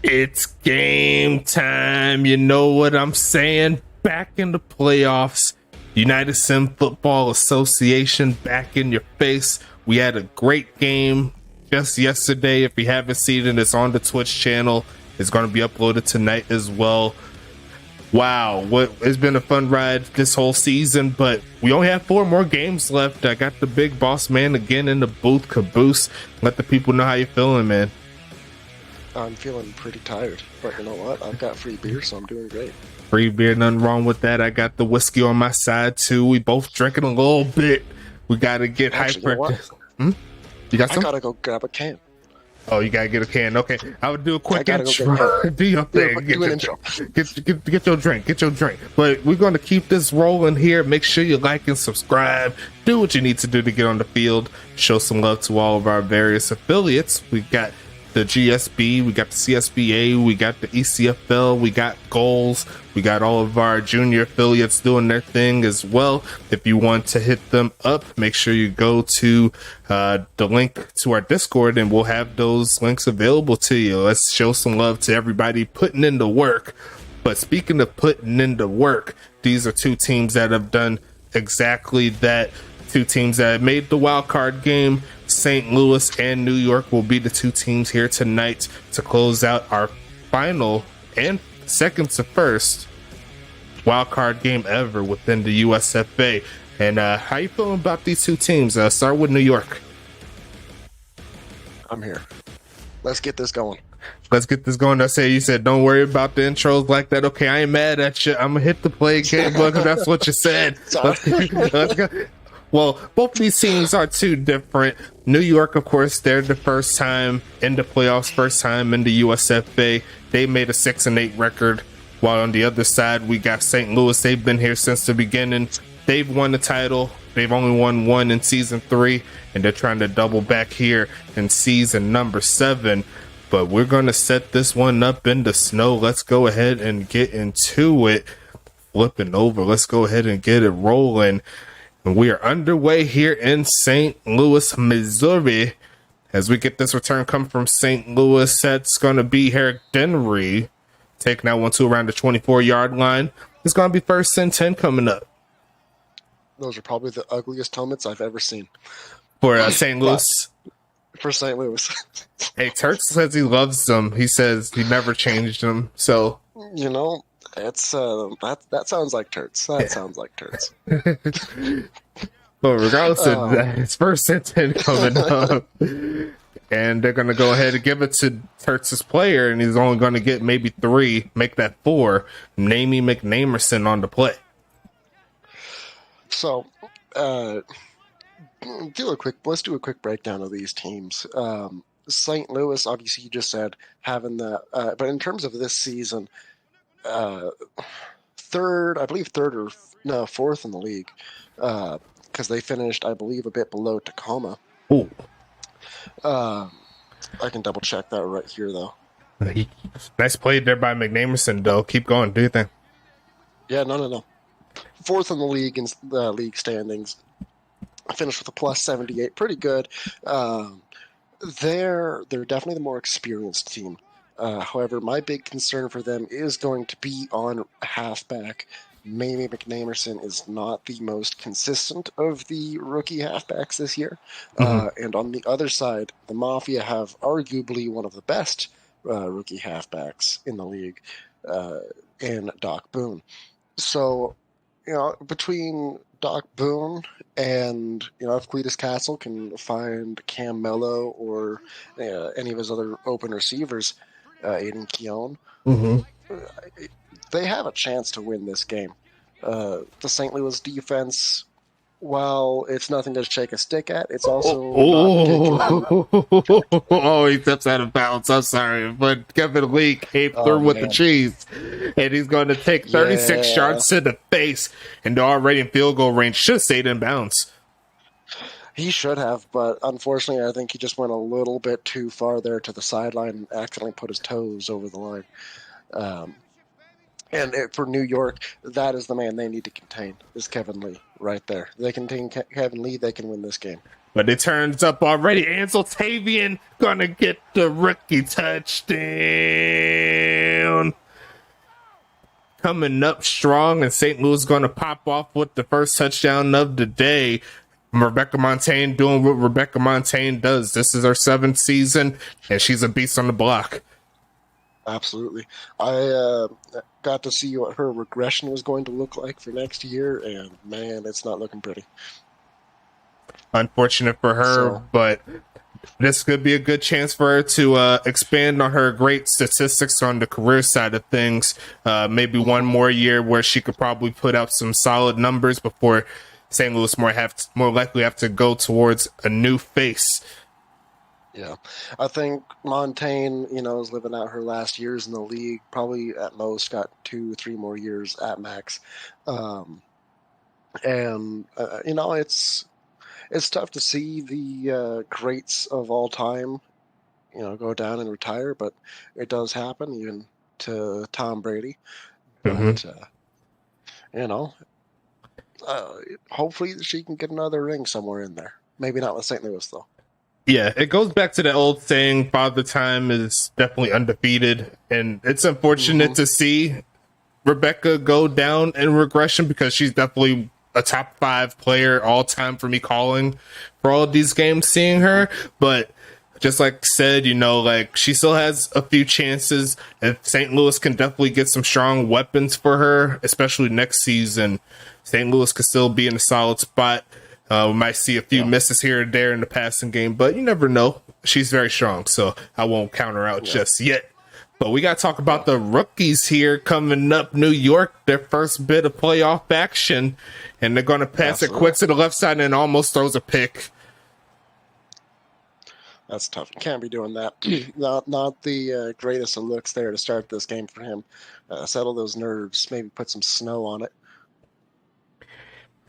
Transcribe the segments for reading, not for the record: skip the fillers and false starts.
It's game time. You know what I'm saying? Back in the playoffs. United Sim Football Association back in your face. We had a great game just yesterday. If you haven't seen it, it's on the Twitch channel. It's going to be uploaded tonight as well. Wow, it's been a fun ride this whole season, but we only have 4 more games left. I got the big boss man again in the booth. Caboose, let the people know how you're feeling, man. I'm feeling pretty tired, but you know what? I've got free beer, so I'm doing great. Free beer, nothing wrong with that. I got the whiskey on my side too. We both drinking a little bit. We gotta get hyper. You got some? I gotta go grab a can. Oh, you gotta get a can. Okay, I would do a quick intro. Do your thing. Get your drink. Get your drink. But we're gonna keep this rolling here. Make sure you like and subscribe. Do what you need to do to get on the field. Show some love to all of our various affiliates. We got the GSB, we got the CSFA, we got the ECFL, we got goals, we got all of our junior affiliates doing their thing as well. If you want to hit them up, make sure you go to the link to our Discord and we'll have those links available to you. Let's show some love to everybody putting in the work. But speaking of putting in the work, these are 2 teams that have done exactly that. 2 teams that made the wild card game. St. Louis and New York will be the 2 teams here tonight to close out our final and second to first wild card game ever within the USFA. And how you feeling about these 2 teams? Start with New York. I'm here. Let's get this going. Let's get this going. You said don't worry about the intros like that. Okay, I ain't mad at you. I'm gonna hit the play game button. That's what you said. Let's go. Well, both of these teams are 2 different. New York, of course, they're the first time in the playoffs, first time in the USFA. They made a 6-8 record. While on the other side, we got St. Louis. They've been here since the beginning. They've won the title. They've only won 1 in season 3, and they're trying to double back here in season number 7. But we're going to set this one up in the snow. Let's go ahead and get into it. Flipping over. Let's go ahead and get it rolling. And we are underway here in St. Louis, Missouri. As we get this return coming from St. Louis, that's going to be Herrick Denry taking that one to around the 24-yard line. It's going to be 1st and 10 coming up. Those are probably the ugliest helmets I've ever seen. For St. Louis? For St. Louis. Hey, Turks says he loves them. He says he never changed them. So, you know, it's that sounds like Turts. That sounds like Turts. But regardless of that, it's 1st and 10 coming up. And they're going to go ahead and give it to Turts' player, and he's only going to get maybe 3, make that 4. Namey McNamerson on the play. So, let's do a quick breakdown of these teams. St. Louis, obviously, you just said having that, but in terms of this season, 3rd or 4th in the league, because they finished, I believe, a bit below Tacoma. Oh, I can double check that right here, though. Nice play there by McNamerson, though. Keep going, do you think? Yeah, no. 4th in the league in the league standings. I finished with a plus 78, pretty good. They're definitely the more experienced team. However, my big concern for them is going to be on halfback. Mamie McNamerson is not the most consistent of the rookie halfbacks this year. And on the other side, the Mafia have arguably one of the best rookie halfbacks in the league in Doc Boone. So, you know, between Doc Boone and, you know, if Cletus Castle can find Cam Mello or any of his other open receivers, Aiden Keown, they have a chance to win this game. The St. Louis defense, while it's nothing to shake a stick at, it's also he steps out of bounds. I'm sorry, but Kevin Lee came through with the cheese, and he's going to take 36 yards to the face, and they're already in field goal range. Should have stayed in bounds. He should have, but unfortunately, I think he just went a little bit too far there to the sideline and accidentally put his toes over the line. For New York, that is the man they need to contain, is Kevin Lee right there. They contain Kevin Lee, they can win this game. But it turns up already. Ansel Tavian gonna get the rookie touchdown. Coming up strong, and St. Louis gonna pop off with the first touchdown of the day. Rebecca Montaigne doing what Rebecca Montaigne does. This is her 7th season, and she's a beast on the block. Absolutely. I got to see what her regression was going to look like for next year, and man, it's not looking pretty. Unfortunate for her, but this could be a good chance for her to expand on her great statistics on the career side of things. Maybe one more year where she could probably put out some solid numbers before St. Louis more likely have to go towards a new face. Yeah, I think Montaigne, is living out her last years in the league. Probably at most got 2-3 more years at max, it's tough to see the greats of all time, go down and retire, but it does happen, even to Tom Brady. But hopefully she can get another ring somewhere in there. Maybe not with St. Louis though. Yeah, it goes back to the old saying, Father Time is definitely undefeated. And it's unfortunate to see Rebecca go down in regression, because she's definitely a top 5 player all time for me calling for all of these games, seeing her. But just like said, she still has a few chances. If St. Louis can definitely get some strong weapons for her, especially next season, St. Louis could still be in a solid spot. We might see a few misses here and there in the passing game, but you never know. She's very strong, so I won't count her out just yet. But we got to talk about the rookies here coming up. New York, their first bit of playoff action, and they're going to pass it quick to the left side and almost throws a pick. That's tough. Can't be doing that. not the greatest of looks there to start this game for him. Settle those nerves. Maybe put some snow on it.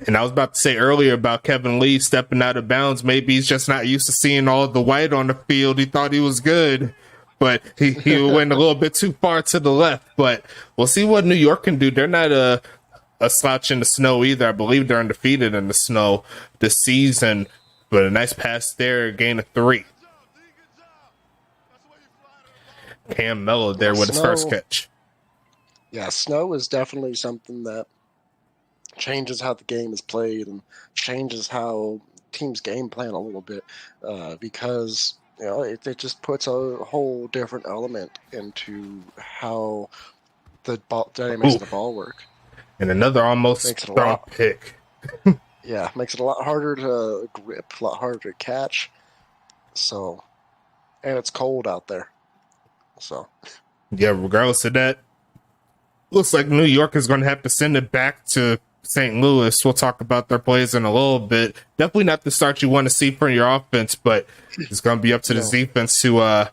And I was about to say earlier about Kevin Lee stepping out of bounds. Maybe he's just not used to seeing all the white on the field. He thought he was good, but he went a little bit too far to the left. But we'll see what New York can do. They're not a slouch in the snow either. I believe they're undefeated in the snow this season. But a nice pass there, a gain of 3. Cam Mello there with his first catch. Yeah, snow is definitely something that changes how the game is played and changes how teams game plan a little bit, because it just puts a whole different element into how the dynamics of the ball work. And another almost thrown pick. Yeah, makes it a lot harder to grip, a lot harder to catch. So, and it's cold out there. So, yeah, regardless of that, looks like New York is going to have to send it back to St. Louis. We'll talk about their plays in a little bit. Definitely not the start you want to see for your offense, but it's going to be up to the defense to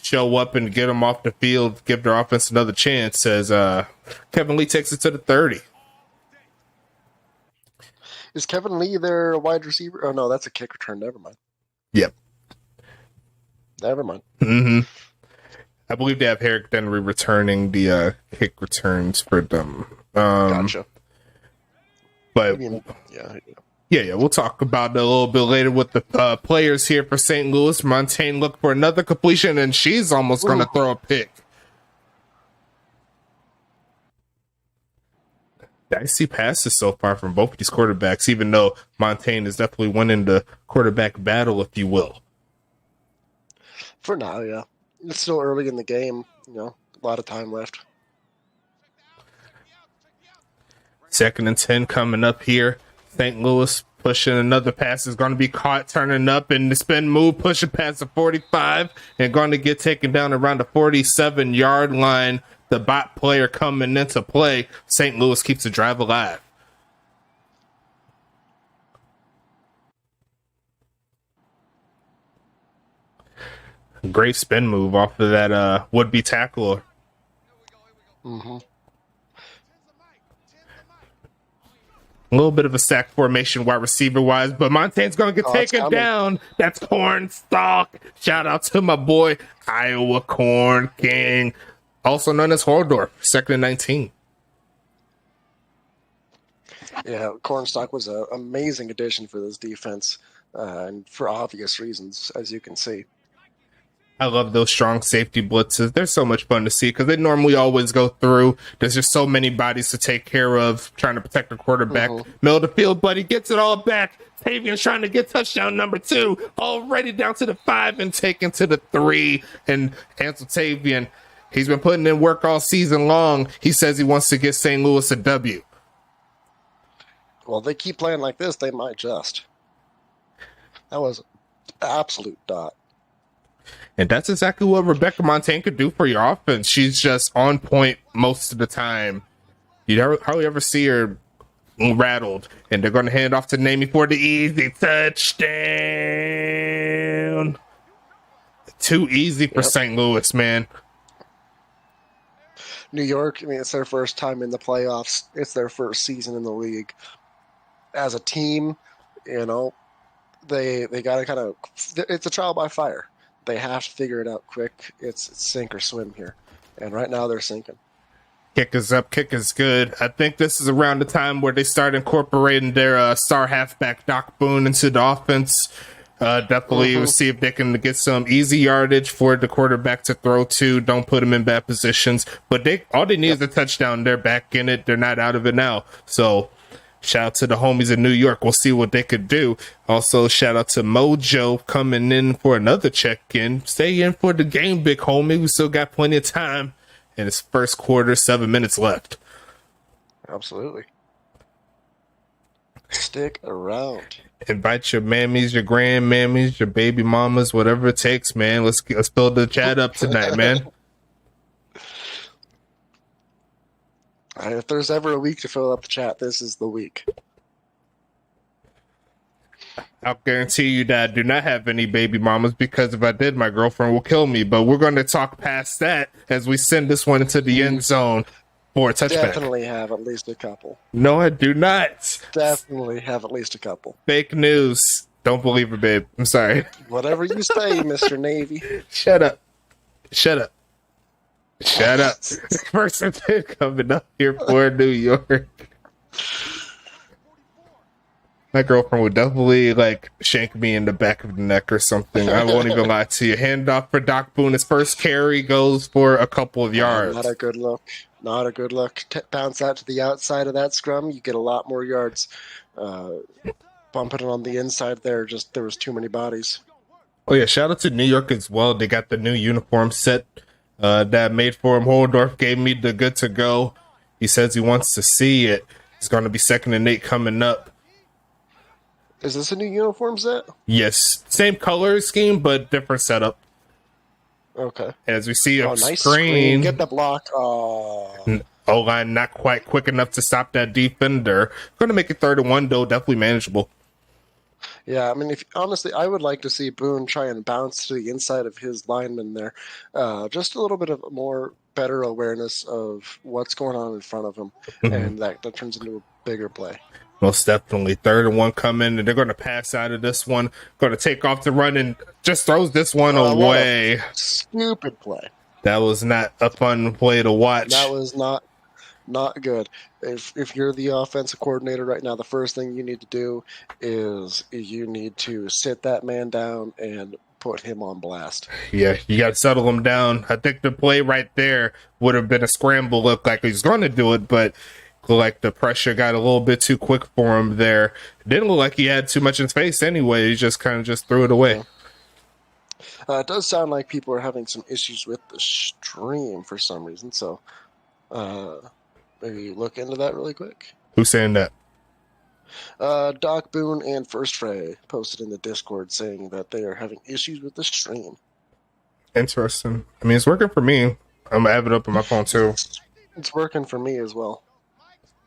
show up and get them off the field, give their offense another chance, as Kevin Lee takes it to the 30. Is Kevin Lee their wide receiver? Oh, no, that's a kick return. Never mind. Yep. Never mind. I believe they have Herrick Dennery returning the kick returns for them. Gotcha. But yeah, we'll talk about it a little bit later with the players here for St. Louis. Montaigne looked for another completion, and she's almost going to throw a pick. Dicey passes so far from both of these quarterbacks, even though Montaigne is definitely winning the quarterback battle, if you will. For now, yeah. It's still early in the game, a lot of time left. 2nd and 10 coming up here. St. Louis pushing another pass is going to be caught, turning up in the spin move, pushing past the 45 and going to get taken down around the 47-yard line. The bot player coming into play. St. Louis keeps the drive alive. Great spin move off of that would-be tackler. A little bit of a sack formation wide receiver wise, but Montaigne's going to get taken down. That's Cornstalk. Shout out to my boy, Iowa Corn King, also known as Hordorf, 2nd and 19. Yeah, Cornstalk was an amazing addition for this defense. and for obvious reasons, as you can see. I love those strong safety blitzes. They're so much fun to see because they normally always go through. There's just so many bodies to take care of, trying to protect the quarterback. Middle of the field, but he gets it all back. Tavian's trying to get touchdown number 2, already down to the 5 and taken to the 3. And Ansel Tavian, he's been putting in work all season long. He says he wants to get St. Louis a W. Well, they keep playing like this, they might just. That was an absolute dot. And that's exactly what Rebecca Montaigne could do for your offense. She's just on point most of the time. You hardly ever see her rattled. And they're going to hand off to Namie for the easy touchdown. Too easy for St. Louis, man. New York, I mean, it's their first time in the playoffs. It's their first season in the league. As a team, you know, they got to kind of, it's a trial by fire. They have to figure it out quick. It's sink or swim here. And right now they're sinking. Kick is up, kick is good. I think this is around the time where they start incorporating their star halfback Doc Boone into the offense. Definitely see if they can get some easy yardage for the quarterback to throw to. Don't put them in bad positions. But all they need is a touchdown. They're back in it. They're not out of it now. So shout out to the homies in New York. We'll see what they could do. Also, shout out to Mojo coming in for another check-in. Stay in for the game, big homie. We still got plenty of time. In its first quarter, 7 minutes left. Absolutely. Stick around. Invite your mammies, your grandmammies, your baby mamas, whatever it takes, man. Let's build the chat up tonight, man. If there's ever a week to fill up the chat, this is the week. I'll guarantee you that I do not have any baby mamas, because if I did, my girlfriend will kill me. But we're going to talk past that as we send this one into the end zone for a touchback. Definitely have at least a couple. No, I do not. Definitely have at least a couple. Fake news. Don't believe it, babe. I'm sorry. Whatever you say, Mr. Navy. Shut up. Shut up. Shut up. First and 10 coming up here for New York. My girlfriend would definitely shank me in the back of the neck or something. I won't even lie to you. Handoff for Doc Boone. His first carry goes for a couple of yards. Not a good look. Not a good look. Bounce out to the outside of that scrum. You get a lot more yards. Bumping it on the inside there. There was too many bodies. Oh yeah, shout out to New York as well. They got the new uniform set that made for him. Holdorf gave me the good to go. He says he wants to see it. It's going to be 2nd and 8 coming up. Is this a new uniform set? Yes. Same color scheme, but different setup. Okay. As we see on nice screen. Get the block. O-line not quite quick enough to stop that defender. Going to make it 3rd and 1, though. Definitely manageable. Yeah, I mean, honestly, I would like to see Boone try and bounce to the inside of his lineman there. Just a little bit of more better awareness of what's going on in front of him, and that turns into a bigger play. Most definitely. 3rd and 1 coming, and they're going to pass out of this one. Going to take off the run and just throws this one away. Stupid play. That was not a fun play to watch. That was not good. If you're the offensive coordinator right now, the first thing you need to do is you need to sit that man down and put him on blast. Yeah, you got to settle him down. I think the play right there would have been a scramble. Looked like he was going to do it, but like the pressure got a little bit too quick for him there. It didn't look like he had too much in his face anyway. He just kind of just threw it away. Yeah. It does sound like people are having some issues with the stream for some reason, so maybe look into that really quick. Who's saying that? Doc Boone and First Fray posted in the Discord saying that they are having issues with the stream. Interesting. I mean, it's working for me. I'm gonna have it up on my phone too. It's working for me as well.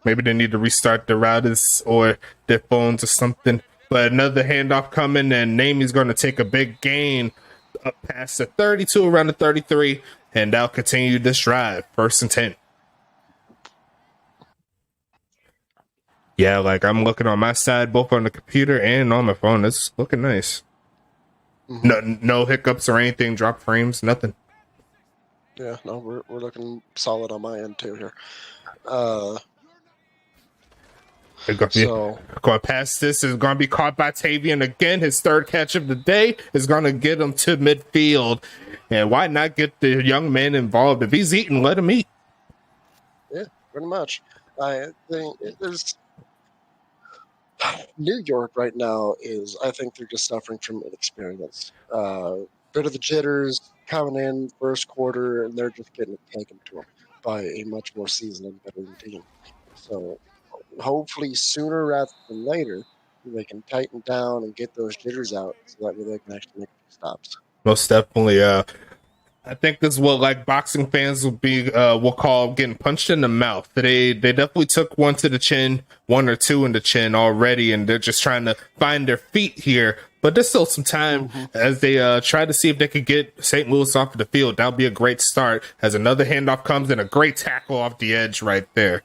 Maybe they need to restart the routers or their phones or something. But another handoff coming, and Namie's going to take a big gain up past the 32, around the 33, and that'll continue this drive. 1st and 10. Yeah, I'm looking on my side, both on the computer and on my phone. It's looking nice. No hiccups or anything, drop frames, nothing. Yeah, no, we're looking solid on my end too here. Going past this is going to be caught by Tavian again. His third catch of the day is going to get him to midfield. And why not get the young man involved? If he's eating, let him eat. Yeah, pretty much. I think there's New York right now I think they're just suffering from inexperience. Bit of the jitters coming in first quarter, and they're just getting it taken to them by a much more seasoned and veteran team. So hopefully sooner rather than later, they can tighten down and get those jitters out so that way they can actually make stops. Most definitely. I think this is what like boxing fans will call getting punched in the mouth. They definitely took one to the chin, one or two in the chin already, and they're just trying to find their feet here. But there's still some time as they try to see if they could get St. Louis off of the field. That'll be a great start as another handoff comes and a great tackle off the edge right there.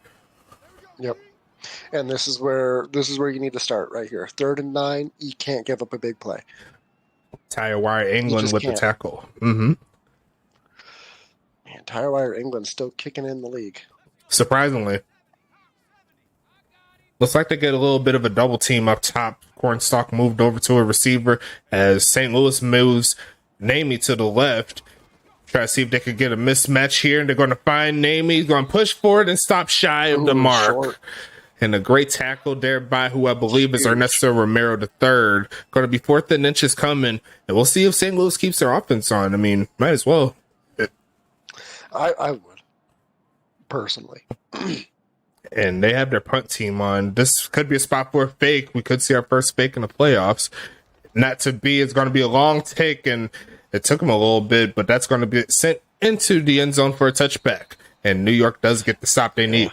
Yep. And this is where you need to start right here. 3rd and 9, you can't give up a big play. Tire Wire England with the tackle. Mm-hmm. Man, Tire Wire England still kicking in the league. Surprisingly. Looks like they get a little bit of a double team up top. Cornstalk moved over to a receiver as St. Louis moves Namey to the left. Try to see if they could get a mismatch here, and they're going to find Namey. He's going to push forward and stop shy of the mark. Short. And a great tackle there by who I believe is Ernesto Romero III. Going to be 4th and inches coming, and we'll see if St. Louis keeps their offense on. I mean, might as well. I would, personally. And they have their punt team on. This could be a spot for a fake. We could see our first fake in the playoffs. Not to be, it's going to be a long take, and it took them a little bit, but that's going to be sent into the end zone for a touchback. And New York does get the stop they need.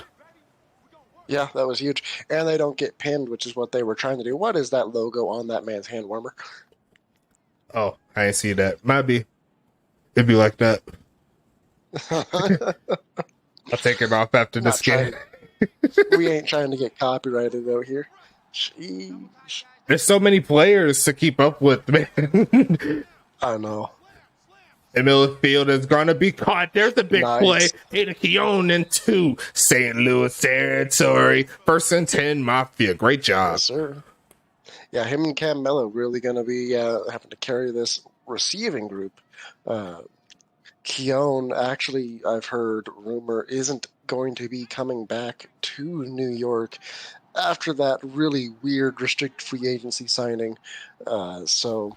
Yeah, that was huge. And they don't get pinned, which is what they were trying to do. What is that logo on that man's hand warmer? Oh, I didn't see that. Might be. It'd be like that. I'll take it off after this game. We ain't trying to get copyrighted out here. Sheesh. There's so many players to keep up with, man. I know. The middle of the field is going to be caught. There's a big play. Ada Keown into St. Louis territory. 1st and 10, Mafia. Great job. Yes, sir. Yeah, him and Cam Mello really going to be having to carry this receiving group. Keown, actually, I've heard rumor, isn't going to be coming back to New York after that really weird restricted free agency signing. So,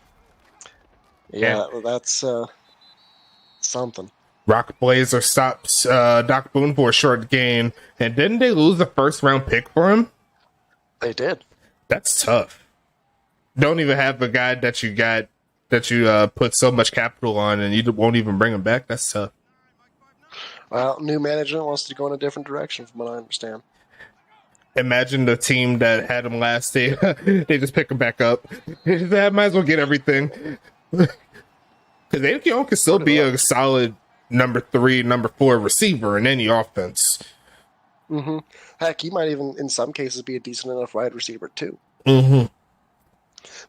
yeah, that's something. Rock Blazer stops Doc Boone for a short gain. And didn't they lose a 1st-round pick for him? They did. That's tough. Don't even have a guy that you got that you put so much capital on and you won't even bring him back. That's tough. Well, new management wants to go in a different direction from what I understand. Imagine the team that had him last day. They just pick him back up. They might as well get everything. Because Keown can still be a solid number 3, number 4 receiver in any offense. Mm-hmm. Heck, he might even, in some cases, be a decent enough wide receiver, too. Mm-hmm.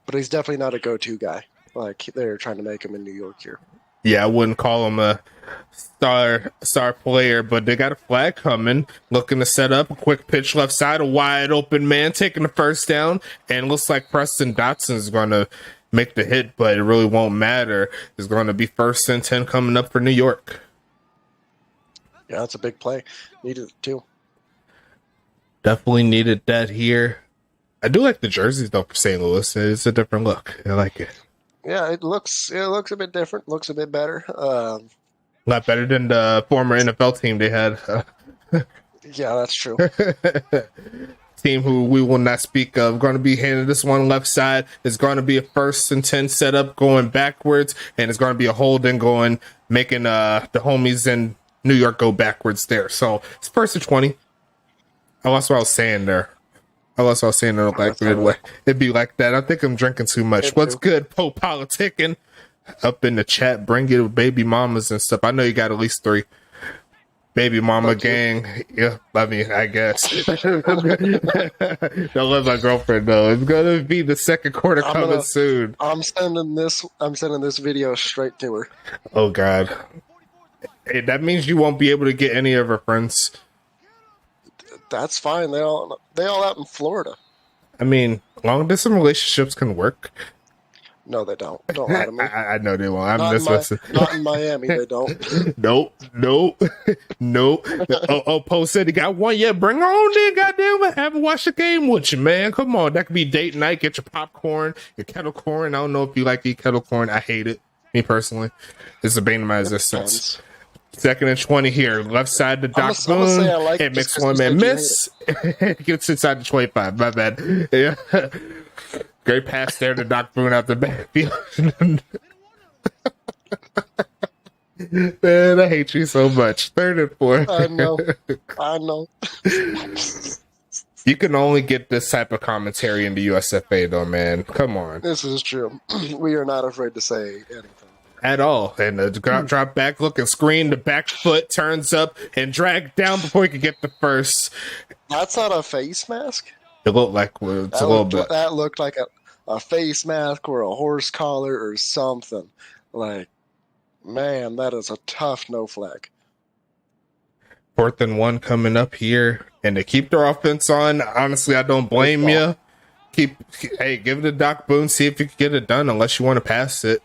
But he's definitely not a go-to guy. Like, they're trying to make him in New York here. Yeah, I wouldn't call him a star player, but they got a flag coming, looking to set up a quick pitch left side, a wide open man taking the 1st down, and looks like Preston Dotson is going to make the hit, but it really won't matter. It's going to be 1st and 10 coming up for New York. Yeah, that's a big play. Needed it too. Definitely needed that here. I do like the jerseys though for St. Louis. It's a different look. I like it. Yeah, it looks a bit different. Looks a bit better. A lot better than the former NFL team they had. Yeah, that's true. Team who we will not speak of. Going to be handed this one left side. It's going to be a 1st and 10 setup going backwards, and it's going to be a holding going, making the homies in New York go backwards there. So it's 1st and 20. I lost what I was saying there. Like midway. It'd be like that. I think I'm drinking too much. What's good, Poe politicking? Up in the chat, bring your baby mamas and stuff. I know you got at least 3. Baby mama gang. Yeah, I mean, I guess. Don't let my girlfriend know. It's gonna be the 2nd quarter coming soon. I'm sending this video straight to her. Oh God. Hey, that means you won't be able to get any of her friends. That's fine. They all out in Florida. I mean, long distance relationships can work. No, they don't. Don't lie to me. I know they won't. I'm not just not in Miami. They don't. Nope. Poe said he got one. Yeah, bring her on then. Goddamn it, have a watch the game with you, man. Come on, that could be date night. Get your popcorn, your kettle corn. I don't know if you like to eat kettle corn. I hate it. Me personally, it's a bane of my existence. 2nd and 20 here, left side to Doc Boone. It makes one man miss. Gets inside the 25. My bad. Yeah. Great pass there to Doc Boone out the backfield. Man, I hate you so much. 3rd and 4. I know. You can only get this type of commentary in the USFA, though, man. Come on. This is true. We are not afraid to say anything. At all. And the drop back, look and screen. The back foot turns up and dragged down before he could get the first. That's not a face mask? It looked like it's a little bit. That looked like a face mask or a horse collar or something. Like, man, that is a tough no flag. 4th and 1 coming up here, and they keep their offense on. Honestly, I don't blame you. Give it to Doc Boone, see if you can get it done, unless you want to pass it.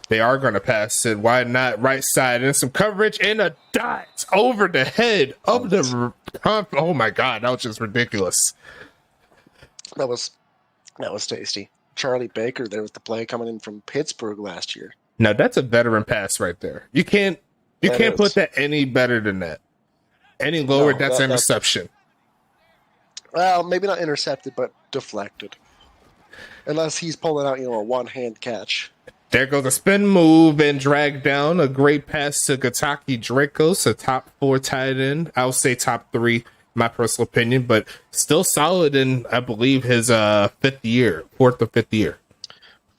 They are going to pass it. Why not? Right side and some coverage and a dot over the head of the. Oh my God, that was just ridiculous. That was tasty. Charlie Baker, there was the play coming in from Pittsburgh last year. Now that's a veteran pass right there. You can't put that any better than that. Any lower, that's interception. Well, maybe not intercepted, but deflected. Unless he's pulling out, a one-hand catch. There goes a spin move and drag down. A great pass to Gataki Dracos, a top 4 tight end. I would say top 3, my personal opinion, but still solid in, I believe, his 4th or 5th year.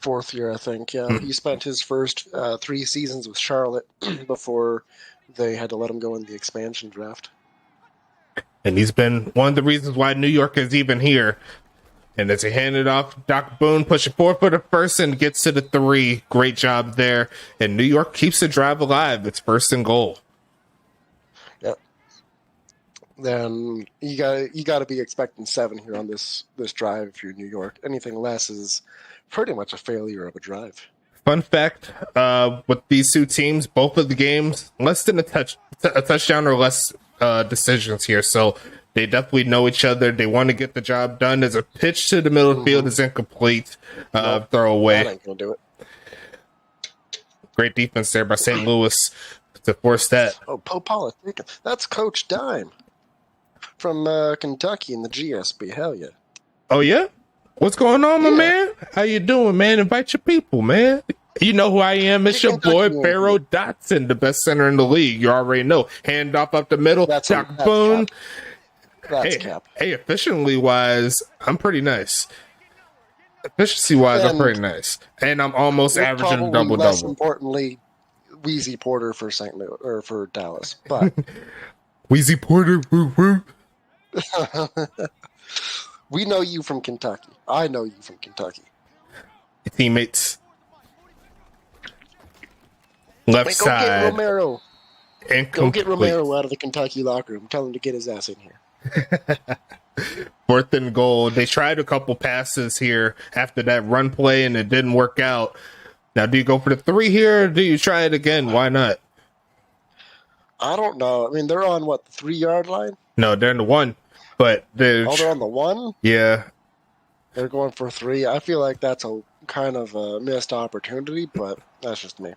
4th year, I think, yeah. He spent his first 3 seasons with Charlotte before they had to let him go in the expansion draft. And he's been one of the reasons why New York is even here. And as he handed off, Doc Boone pushing 4 for the first and gets to the 3. Great job there. And New York keeps the drive alive. It's 1st and goal. Yep. Then you got to be expecting 7 here on this drive if you're New York. Anything less is pretty much a failure of a drive. Fun fact, with these 2 teams, both of the games, less than a touchdown or less decisions here. So they definitely know each other. They want to get the job done. There's a pitch to the middle of the field is incomplete. Throw away. That ain't gonna do it. Great defense there by St. Louis to force that. Oh, Popolitic. That's Coach Dime from Kentucky in the GSB. Hell yeah. Oh, yeah? What's going on, my man? How you doing, man? Invite your people, man. You know who I am. It's your boy, Pharaoh Dotson, the best center in the league. You already know. Hand off up the middle. Doc Boone. That's cap. Hey, efficiently-wise, I'm pretty nice. Efficiency-wise, I'm pretty nice. And I'm almost averaging double-double. Less importantly, Wheezy Porter for St. Louis, or for Dallas. But Wheezy Porter, woo-woo. We know you from Kentucky. I know you from Kentucky. Teammates. Left side. Go get Romero. Incomplete. Go get Romero out of the Kentucky locker room. Tell him to get his ass in here. 4th and goal. They tried a couple passes here after that run play, and it didn't work out. Now, do you go for the 3 here, or do you try it again? Why not? I don't know. I mean, they're on, the 3-yard line? No, they're in the 1. But they're on the 1? Yeah. They're going for 3. I feel like that's a kind of a missed opportunity, but that's just me.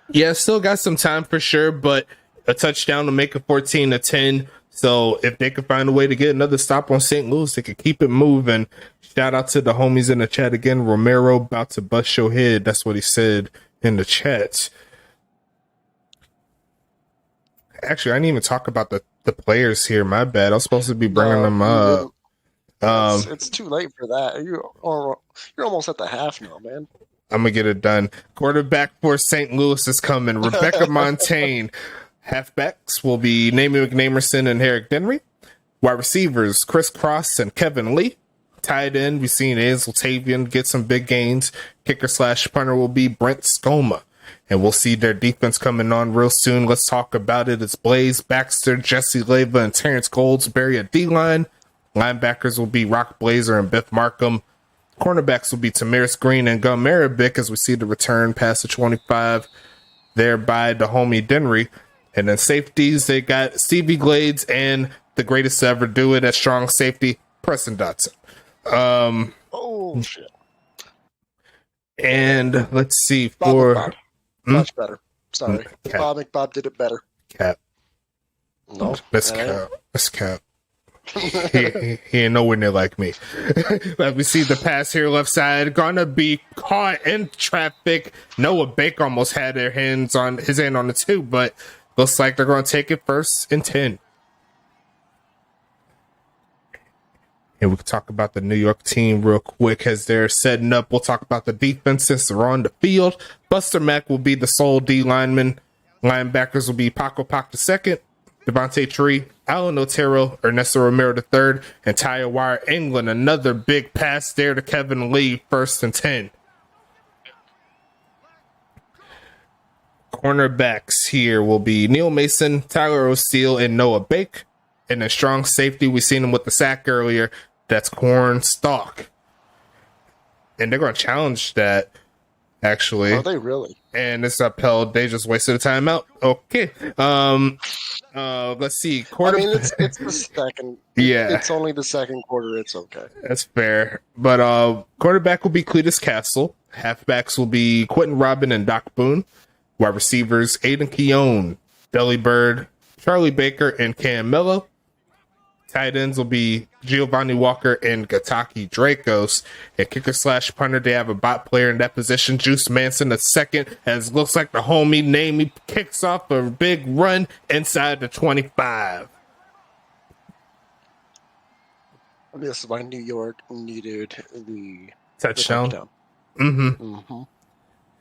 Yeah, still got some time for sure, but a touchdown to make it 14-10. So if they could find a way to get another stop on St. Louis, they could keep it moving. Shout out to the homies in the chat again. Romero about to bust your head. That's what he said in the chat. Actually, I didn't even talk about the players here. My bad. I was supposed to be bringing them up. It's too late for that. You're almost at the half now, man. I'm going to get it done. Quarterback for St. Louis is coming. Rebecca Montaigne. Halfbacks will be Namie McNamerson and Herrick Denry. Wide receivers, Chris Cross and Kevin Lee. Tight end, we've seen Ansel Tavian get some big gains. Kicker / punter will be Brent Skoma. and we'll see their defense coming on real soon. Let's talk about it. It's Blaze Baxter, Jesse Leyva, and Terrence Goldsberry at D-line. Linebackers will be Rock Blazer and Biff Markham. Cornerbacks will be Tamaris Green and Gun Marabic, as we see the return past the 25 there by the homie Denry. And then safeties, they got Stevie Glades and the greatest to ever do it at strong safety, Preston Dotson. Oh, shit. And let's see Bob. Much better. Sorry. Cap. Bob McBob did it better. Cap. No. That's Cap. That's Cap. he ain't nowhere near like me. Let me see the pass here, left side. Gonna be caught in traffic. Noah Baker almost had his hand on the 2, but looks like they're gonna take it 1st and 10. And we can talk about the New York team real quick as they're setting up. We'll talk about the defense since they're on the field. Buster Mack will be the sole D lineman. Linebackers will be Paco Pac II, Devontae Tree, Alan Otero, Ernesto Romero III, and Ty Wire England. Another big pass there to Kevin Lee, 1st and 10. Cornerbacks here will be Neil Mason, Tyler O'Steele, and Noah Bake. And a strong safety, we seen him with the sack earlier. That's Corn Stalk. And they're going to challenge that, actually. Are they really? And it's upheld. They just wasted a timeout. Okay. Let's see. I mean, it's the second. Yeah. It's only the second quarter. It's okay. That's fair. But quarterback will be Cletus Castle. Halfbacks will be Quentin Robin and Doc Boone. Wide receivers, Aiden Keown, Deli Bird, Charlie Baker, and Cam Mello. Tight ends will be Giovanni Walker and Gataki Dracos. And kicker/punter, they have a bot player in that position, Juice Manson II, as looks like the homie name. He kicks off a big run inside the 25. This is why New York needed the touchdown.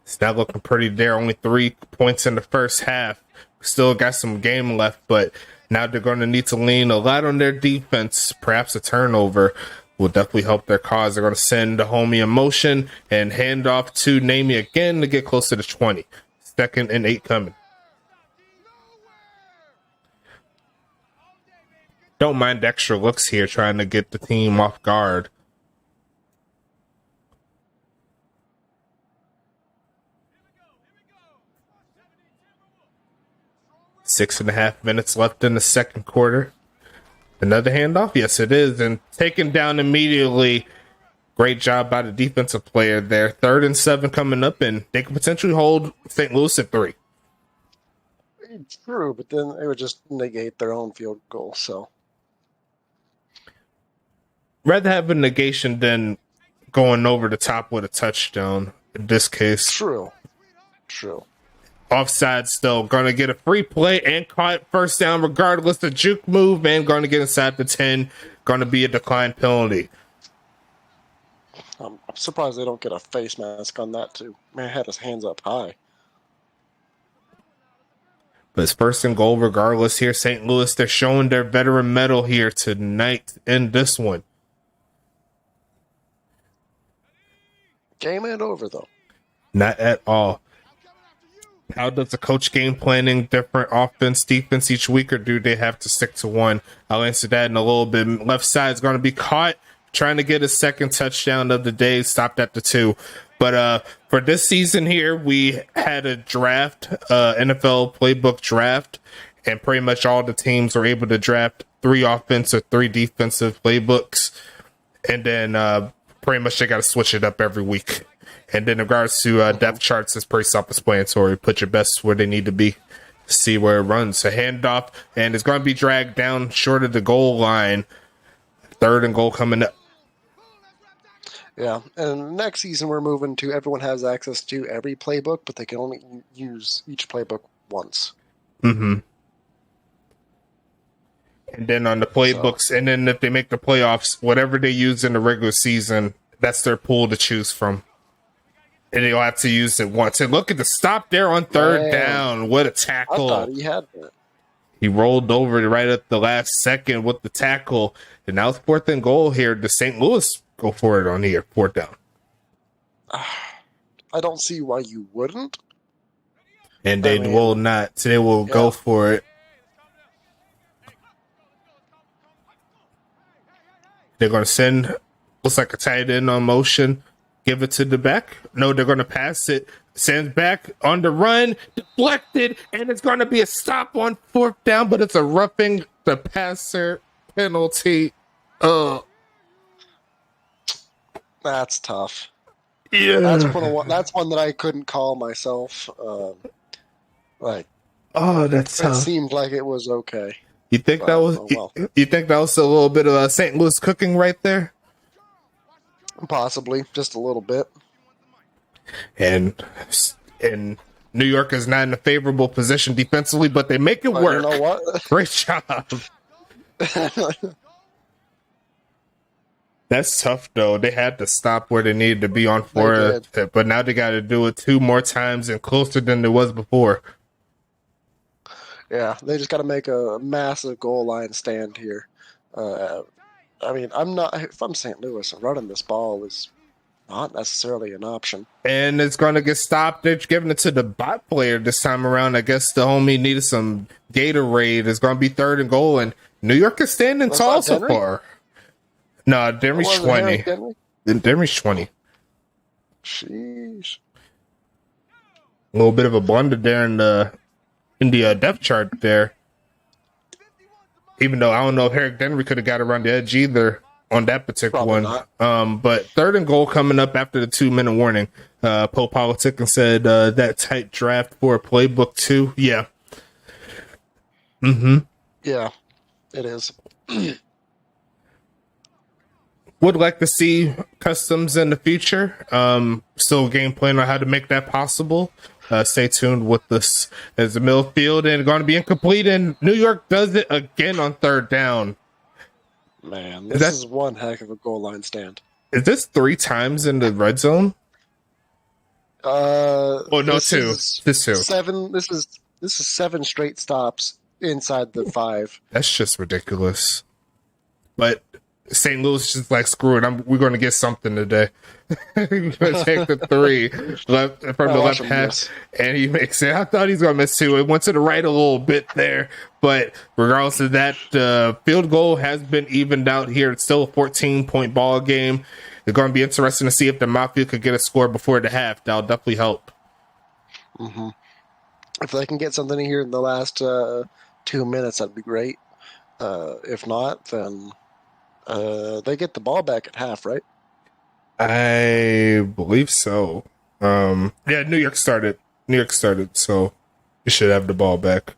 It's now looking pretty there. Only 3 points in the first half. Still got some game left, but now they're going to need to lean a lot on their defense. Perhaps a turnover will definitely help their cause. They're going to send the homie in motion and hand off to Namey again to get closer to 20. 2nd and 8 coming. Don't mind extra looks here, trying to get the team off guard. Six and a half minutes left in the second quarter. Another handoff? Yes, it is. And taken down immediately. Great job by the defensive player there. 3rd and 7 coming up, and they could potentially hold St. Louis at 3. True, but then they would just negate their own field goal, so. Rather have a negation than going over the top with a touchdown in this case. True. Offside still. Going to get a free play and caught 1st down regardless. The juke move and going to get inside the 10. Going to be a decline penalty. I'm surprised they don't get a face mask on that too. Man had his hands up high. But it's 1st and goal regardless here. St. Louis, they're showing their veteran mettle here tonight in this one. Game ain't over though. Not at all. How does the coach game planning different offense, defense each week, or do they have to stick to one? I'll answer that in a little bit. Left side is going to be caught trying to get his 2nd touchdown of the day, stopped at the 2. But for this season here, we had a draft, NFL playbook draft, and pretty much all the teams were able to draft 3 offensive, 3 defensive playbooks. And then pretty much they got to switch it up every week. And then in regards to depth charts, it's pretty self-explanatory. Put your best where they need to be. See where it runs. A handoff, and it's going to be dragged down short of the goal line. 3rd and goal coming up. Yeah, and next season we're moving to everyone has access to every playbook, but they can only use each playbook once. Mm-hmm. And then on the playbooks, and then if they make the playoffs, whatever they use in the regular season, that's their pool to choose from. And they'll have to use it once. And look at the stop there on 3rd down. What a tackle. I thought he had that. He rolled over right at the last second with the tackle. And now it's 4th and goal here. Does St. Louis go for it on here? 4th down. I don't see why you wouldn't. And they will not. So they will go for it. They're going to send, looks like a tight end on motion. Give it to the back. No, they're going to pass it. Sends back on the run. Deflected. And it's going to be a stop on 4th down, but it's a roughing the passer penalty. That's tough. Yeah. That's one that I couldn't call myself. That's tough. It seemed like it was okay. You think that was you think that was a little bit of St. Louis cooking right there? Possibly, just a little bit. And New York is not in a favorable position defensively, but they make it work. You know what? Great job. That's tough, though. They had to stop where they needed to be on 4th, but now they got to do it 2 more times and closer than it was before. Yeah, they just got to make a massive goal line stand here. I mean, if I'm St. Louis, running this ball is not necessarily an option. And it's going to get stopped. They're giving it to the bot player this time around. I guess the homie needed some Gatorade. It's going to be 3rd and goal, and New York is standing tall so far. No, Denry's 20. Denry's 20. Sheesh. A little bit of a blunder there in the depth chart there. Even though I don't know if Eric Denry could have got around the edge either on that particular one. But 3rd and goal coming up after the 2-minute warning. Pope Politic said that tight draft for a playbook too. Yeah. Mm-hmm. Yeah, it is. Would like to see customs in the future. Still game plan on how to make that possible. Stay tuned with this as the middle field and going to be incomplete. And New York does it again on 3rd down. Man, this is one heck of a goal line stand. Is this 3 times in the red zone? No, 2. This 2. 7. This is 7 straight stops inside the 5. That's just ridiculous. But St. Louis is like, screw it. We're going to get something today. We're going to take the 3 from the left half, and he makes it. I thought he was going to miss 2. It went to the right a little bit there, but regardless of that, field goal has been evened out here. It's still a 14-point ball game. It's going to be interesting to see if the Mafia could get a score before the half. That'll definitely help. Mm-hmm. If they can get something here in the last 2 minutes, that'd be great. If not, then they get the ball back at half, right? I believe so. Yeah, New York started, so you should have the ball back.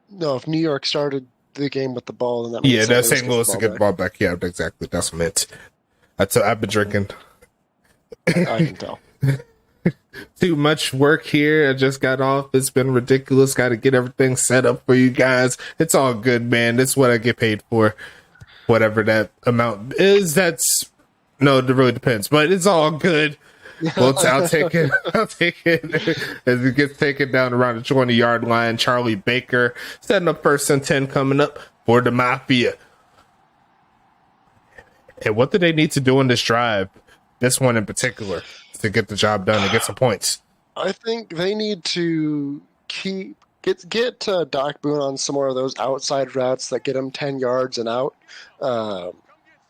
No, if New York started the game with the ball, then that means that's St. Louis to get the ball back. Yeah, exactly. That's what I meant. I've been drinking. I can tell. Too much work here. I just got off. It's been ridiculous. Got to get everything set up for you guys. It's all good, man. That's what I get paid for. Whatever that amount is, it really depends. But it's all good. Well, I'll take it. As it gets taken down around the 20-yard line. Charlie Baker setting up 1st and 10 coming up for the Mafia. And what do they need to do in this drive? This one in particular, to get the job done and get some points. I think they need to get Doc Boone on some more of those outside routes that get him 10 yards and out.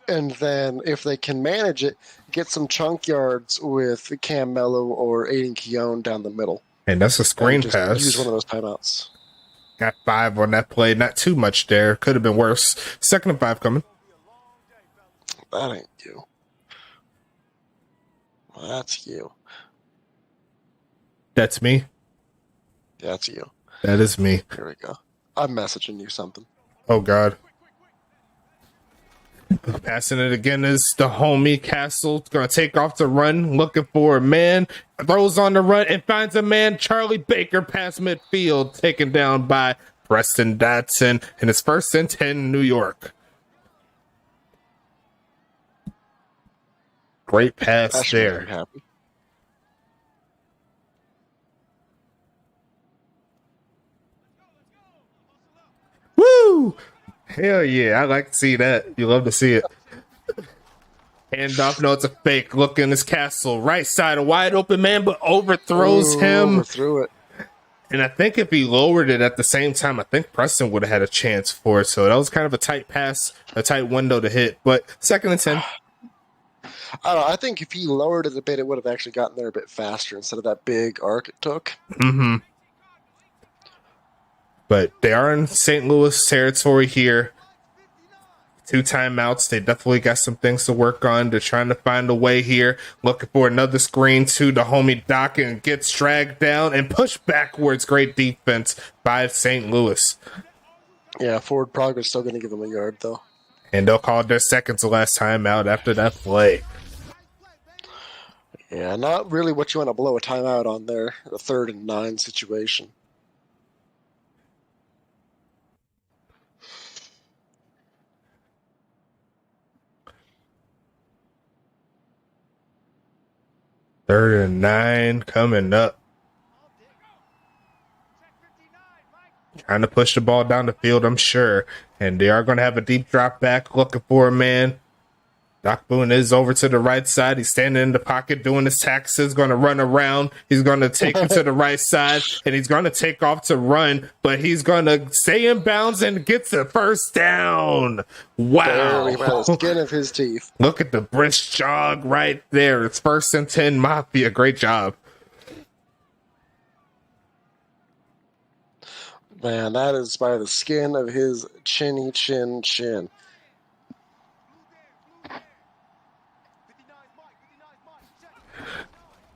And then if they can manage it, get some chunk yards with Cam Mello or Aiden Keown down the middle. And that's a screen pass. Use one of those timeouts. Got 5 on that play. Not too much there. Could have been worse. 2nd and 5 coming. That ain't you. That's you. That's me? That's you. That is me. Here we go. I'm messaging you something. Oh, God. Passing it again is the homie Castle. Going to take off to run, looking for a man. Throws on the run and finds a man. Charlie Baker past midfield, taken down by Preston Dotson. And it's 1st and 10, New York. Great pass there. Happy. Woo! Hell yeah, I like to see that. You love to see it. Handoff, no, it's a fake. Look in his castle. Right side, a wide open man, but overthrows him. Overthrew it. And I think if he lowered it at the same time, I think Preston would have had a chance for it. So that was kind of a tight pass, a tight window to hit. But 2nd and 10. I don't know. I think if he lowered it a bit, it would have actually gotten there a bit faster instead of that big arc it took. Mm-hmm. But they are in St. Louis territory here. 2 timeouts. They definitely got some things to work on. They're trying to find a way here. Looking for another screen to the homie Doc, and gets dragged down and pushed backwards. Great defense by St. Louis. Yeah, forward progress still going to give them a yard, though. And they'll call their second to last timeout after that play. Yeah, not really what you want to blow a timeout on there. A 3rd and 9 situation. Third and 9 coming up. Trying to push the ball down the field, I'm sure. And they are going to have a deep drop back, looking for a man. Doc Boone is over to the right side. He's standing in the pocket doing his taxes, going to run around. He's going to take it to the right side, and he's going to take off to run, but he's going to stay in bounds and gets the first down. Wow. Barely by the skin of his teeth. Look at the brisk jog right there. It's 1st and 10 Mafia. Great job. Man, that is by the skin of his chinny chin.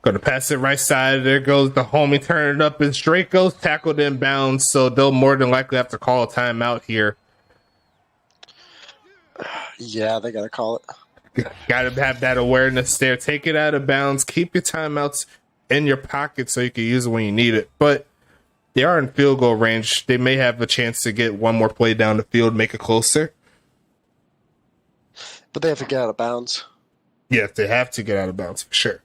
Going to pass it right side. There goes the homie. Turn it up. And straight goes tackled in bounds. So they'll more than likely have to call a timeout here. Yeah, they got to call it. Got to have that awareness there. Take it out of bounds. Keep your timeouts in your pocket so you can use it when you need it. But they are in field goal range. They may have a chance to get one more play down the field, make it closer. But they have to get out of bounds. Yes, they have to get out of bounds for sure.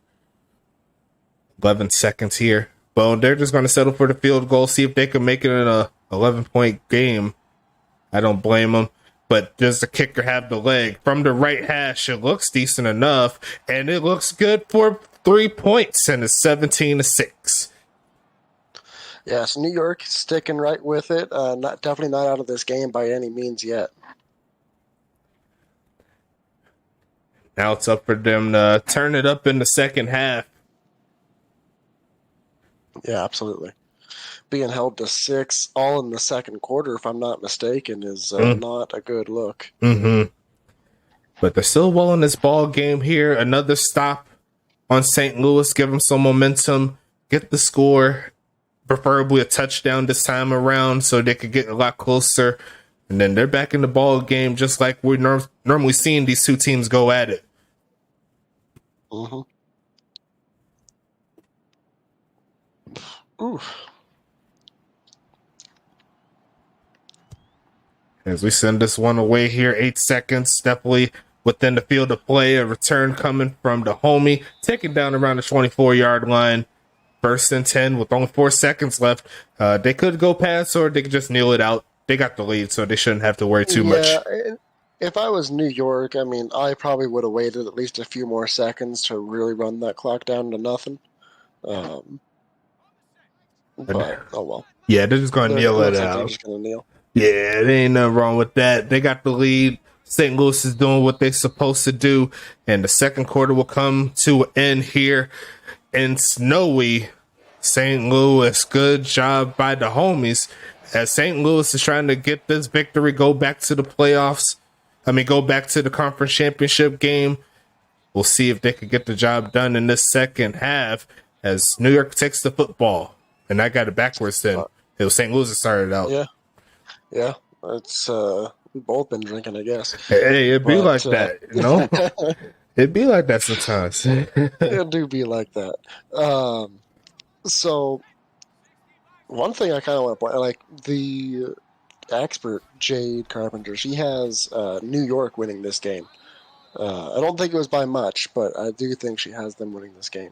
11 seconds here. Well, they're just going to settle for the field goal, see if they can make it in a 11-point game. I don't blame them. But does the kicker have the leg? From the right hash, it looks decent enough, and it looks good for 3 points, and it's 17-6. Yeah, so New York sticking right with it. Definitely not out of this game by any means yet. Now it's up for them to turn it up in the second half. Yeah, absolutely. Being held to 6 all in the second quarter, if I'm not mistaken, is not a good look. Mm-hmm. But they're still well in this ball game here. Another stop on St. Louis. Give them some momentum. Get the score. Preferably a touchdown this time around so they could get a lot closer. And then they're back in the ball game just like we're normally seeing these two teams go at it. Mm-hmm. Oof. As we send this one away here, 8 seconds, definitely within the field of play. A return coming from the homie, taken down around the 24-yard line. 1st and 10 with only 4 seconds left. They could go pass or they could just kneel it out. They got the lead, so they shouldn't have to worry too much. If I was New York, I mean, I probably would have waited at least a few more seconds to really run that clock down to nothing. But, oh well. Yeah, they're just going to kneel it out. They're just going to kneel. Yeah, there ain't nothing wrong with that. They got the lead. St. Louis is doing what they're supposed to do. And the second quarter will come to an end here in snowy St. Louis. Good job by the homies. As St. Louis is trying to get this victory, go back to the playoffs. Go back to the conference championship game. We'll see if they can get the job done in this second half as New York takes the football. And I got it backwards then. It was St. Louis that started out. Yeah. It's we've both been drinking, I guess. Hey, it'd be like that, you know? It'd be like that sometimes. It do be like that. So one thing I kind of want to point, like the expert Jade Carpenter, she has New York winning this game. I don't think it was by much, but I do think she has them winning this game.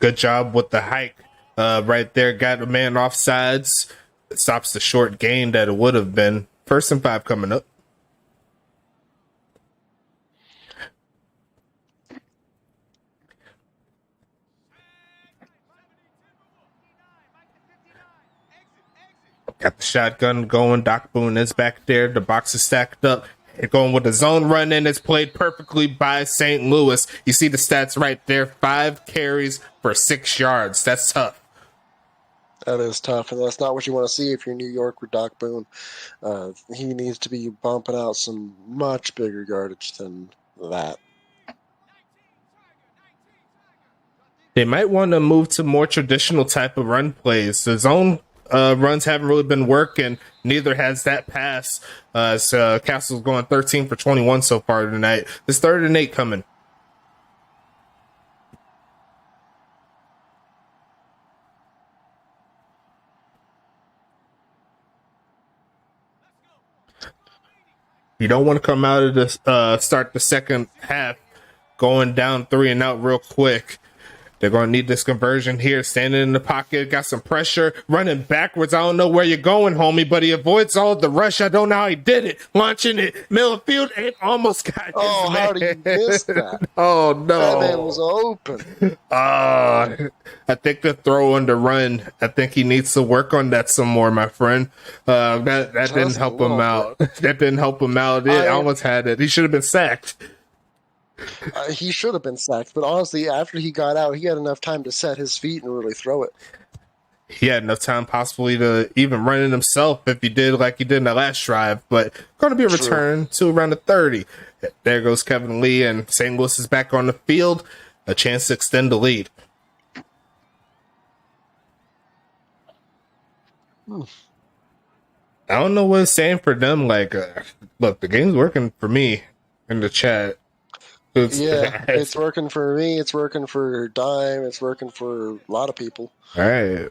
Good job with the hike right there. Got a man off sides. It stops the short gain that it would have been. 1st and 5 coming up. Got the shotgun going. Doc Boone is back there. The box is stacked up. They're going with the zone run, and it's played perfectly by St. Louis. You see the stats right there. 5 carries for 6 yards. That's tough. That is tough, and that's not what you want to see if you're New York with Doc Boone. He needs to be bumping out some much bigger yardage than that. They might want to move to more traditional type of run plays. The zone runs haven't really been working. Neither has that pass. So Castle's going 13 for 21 so far tonight. It's 3rd and 8 coming. You don't want to come out of this, start the second half going down 3 and out real quick. They're going to need this conversion here. Standing in the pocket, got some pressure, running backwards. I don't know where you're going, homie, but he avoids all the rush. I don't know how he did it. Launching it, middle of the field, and almost got his man. How did you miss that? Oh, no. That man was open. I think the throw on the run, I think he needs to work on that some more, my friend. That didn't help him out. That didn't help him out. It almost had it. He should have been sacked. He should have been sacked, but honestly, after he got out, he had enough time to set his feet and really throw it. He had enough time possibly to even run it himself if he did like he did in the last drive, but going to be a return to around the 30. There goes Kevin Lee, and St. Louis is back on the field. A chance to extend the lead. I don't know what it's saying for them. Like, look, the game's working for me in the chat. It's working for me. It's working for Dime. It's working for a lot of people. All right.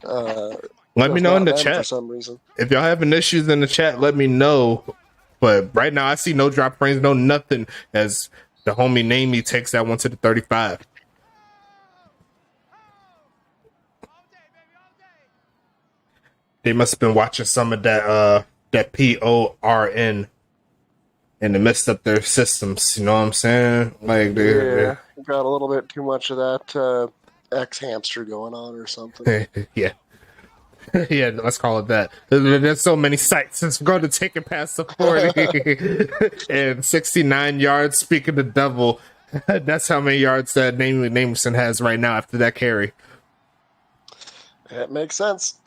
Let me know in the chat. For some reason. If y'all having issues in the chat, let me know. But right now, I see no drop frames, no nothing, as the homie Namey takes that one to the 35. They must have been watching some of that PORN. And it messed up their systems, you know what I'm saying? Like, they got a little bit too much of that X hamster going on or something. Yeah. Yeah, let's call it that. There's so many sites. It's going to take it past the 40. And 69 yards, speaking of the devil, that's how many yards that Namerson has right now after that carry. That makes sense.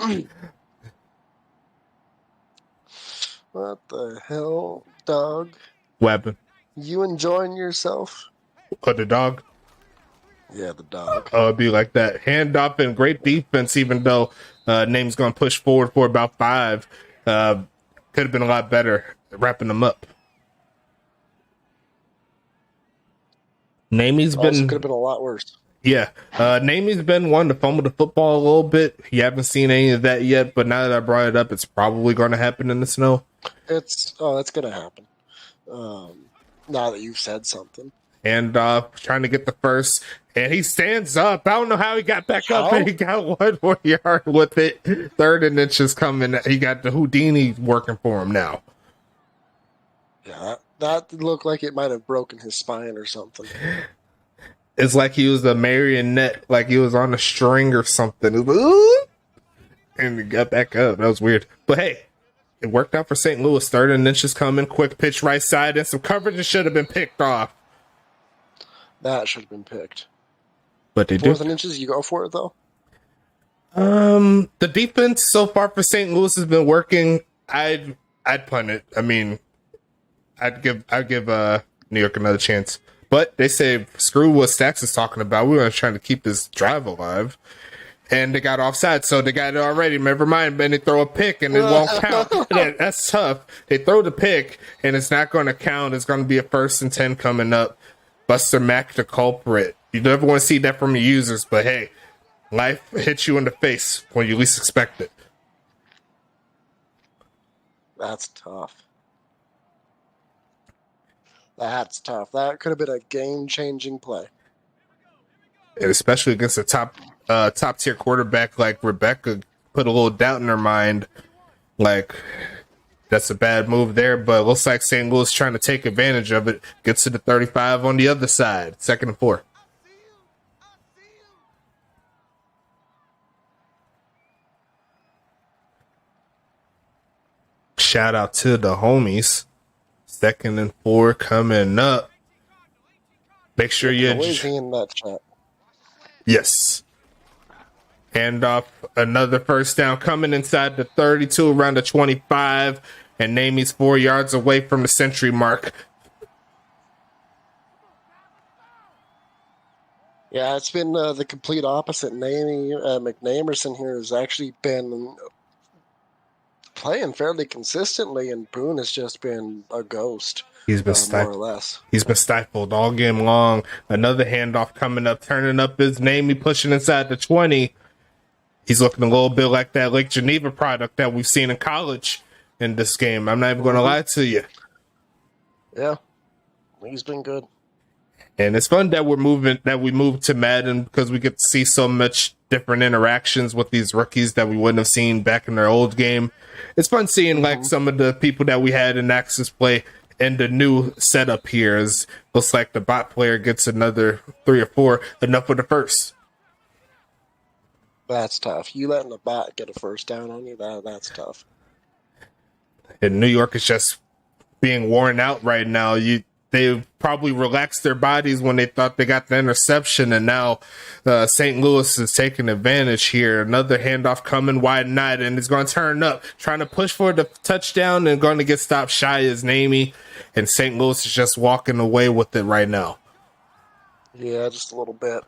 What the hell, dog? Weapon. You enjoying yourself? Or the dog? Yeah, the dog. Oh, it'd be like that. Hand off and great defense, even though Name's going to push forward for about 5. Could have been a lot better wrapping them up. Namey's been... could have been a lot worse. Yeah. Namey's been one to fumble the football a little bit. You haven't seen any of that yet, but now that I brought it up, it's probably going to happen in the snow. It's going to happen. Now that you've said something. And trying to get the first, and he stands up. I don't know how he got back up, and he got 1 more yard with it. 3rd and inches coming. He got the Houdini working for him now. Yeah, that looked like it might have broken his spine or something. It's like he was a marionette, like he was on a string or something. And he got back up. That was weird. But hey, it worked out for St. Louis. 3rd and inches coming. Quick pitch right side, and some coverage that should have been picked off. That should have been picked. But they 4th and inches, you go for it though? The defense so far for St. Louis has been working. I'd punt it. I mean, I'd give New York another chance. But they say screw what Stacks is talking about. We were trying to keep this drive alive. And they got offside, so they got it already. Never mind, man, they throw a pick and it won't count. That's tough. They throw the pick and it's not going to count. It's going to be a 1st and 10 coming up. Buster Mack the culprit. You never want to see that from your users, but hey, life hits you in the face when you least expect it. That's tough. That's tough. That could have been a game-changing play. And especially against a top tier quarterback like Rebecca, put a little doubt in her mind. Like, that's a bad move there, but it looks like St. Louis trying to take advantage of it. Gets to the 35 on the other side. 2nd and 4. shout out to the homies. 2nd and 4 coming up. Make sure you always in that chat. Yes. Hand off, another first down coming inside the 32, around the 25, and Namie's 4 yards away from the century mark. Yeah, it's been the complete opposite. McNamerson here has actually been playing fairly consistently, and Boone has just been a ghost. He's been more or less. He's been stifled all game long. Another handoff coming up, turning up his Namie, pushing inside the 20. He's looking a little bit like that Lake Geneva product that we've seen in college in this game. I'm not even going to lie to you. Yeah, he's been good. And it's fun that we moved to Madden because we get to see so much different interactions with these rookies that we wouldn't have seen back in their old game. It's fun seeing like some of the people that we had in Axis play in the new setup here. It looks like the bot player gets another 3 or 4, enough for the first. That's tough. You letting the bot get a first down on you, that's tough. And New York is just being worn out right now. They probably relaxed their bodies when they thought they got the interception, and now St. Louis is taking advantage here. Another handoff coming wide night, and it's going to turn up, trying to push for the touchdown and going to get stopped shy as Namie, and St. Louis is just walking away with it right now. Yeah, just a little bit.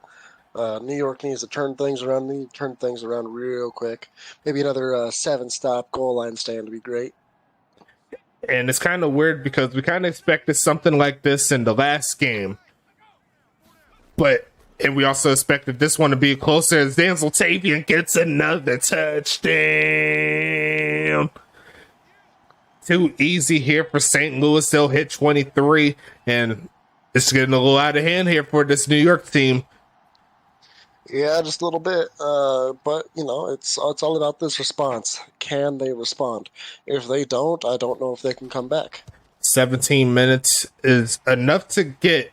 New York needs to turn things around. They need to turn things around real quick. Maybe another 7-stop goal line stand would be great. And it's kind of weird because we kind of expected something like this in the last game. And we also expected this one to be closer as Denzel Tavian gets another touchdown. Too easy here for St. Louis. They'll hit 23, and it's getting a little out of hand here for this New York team. Yeah, just a little bit. But, it's all about this response. Can they respond? If they don't, I don't know if they can come back. 17 minutes is enough to get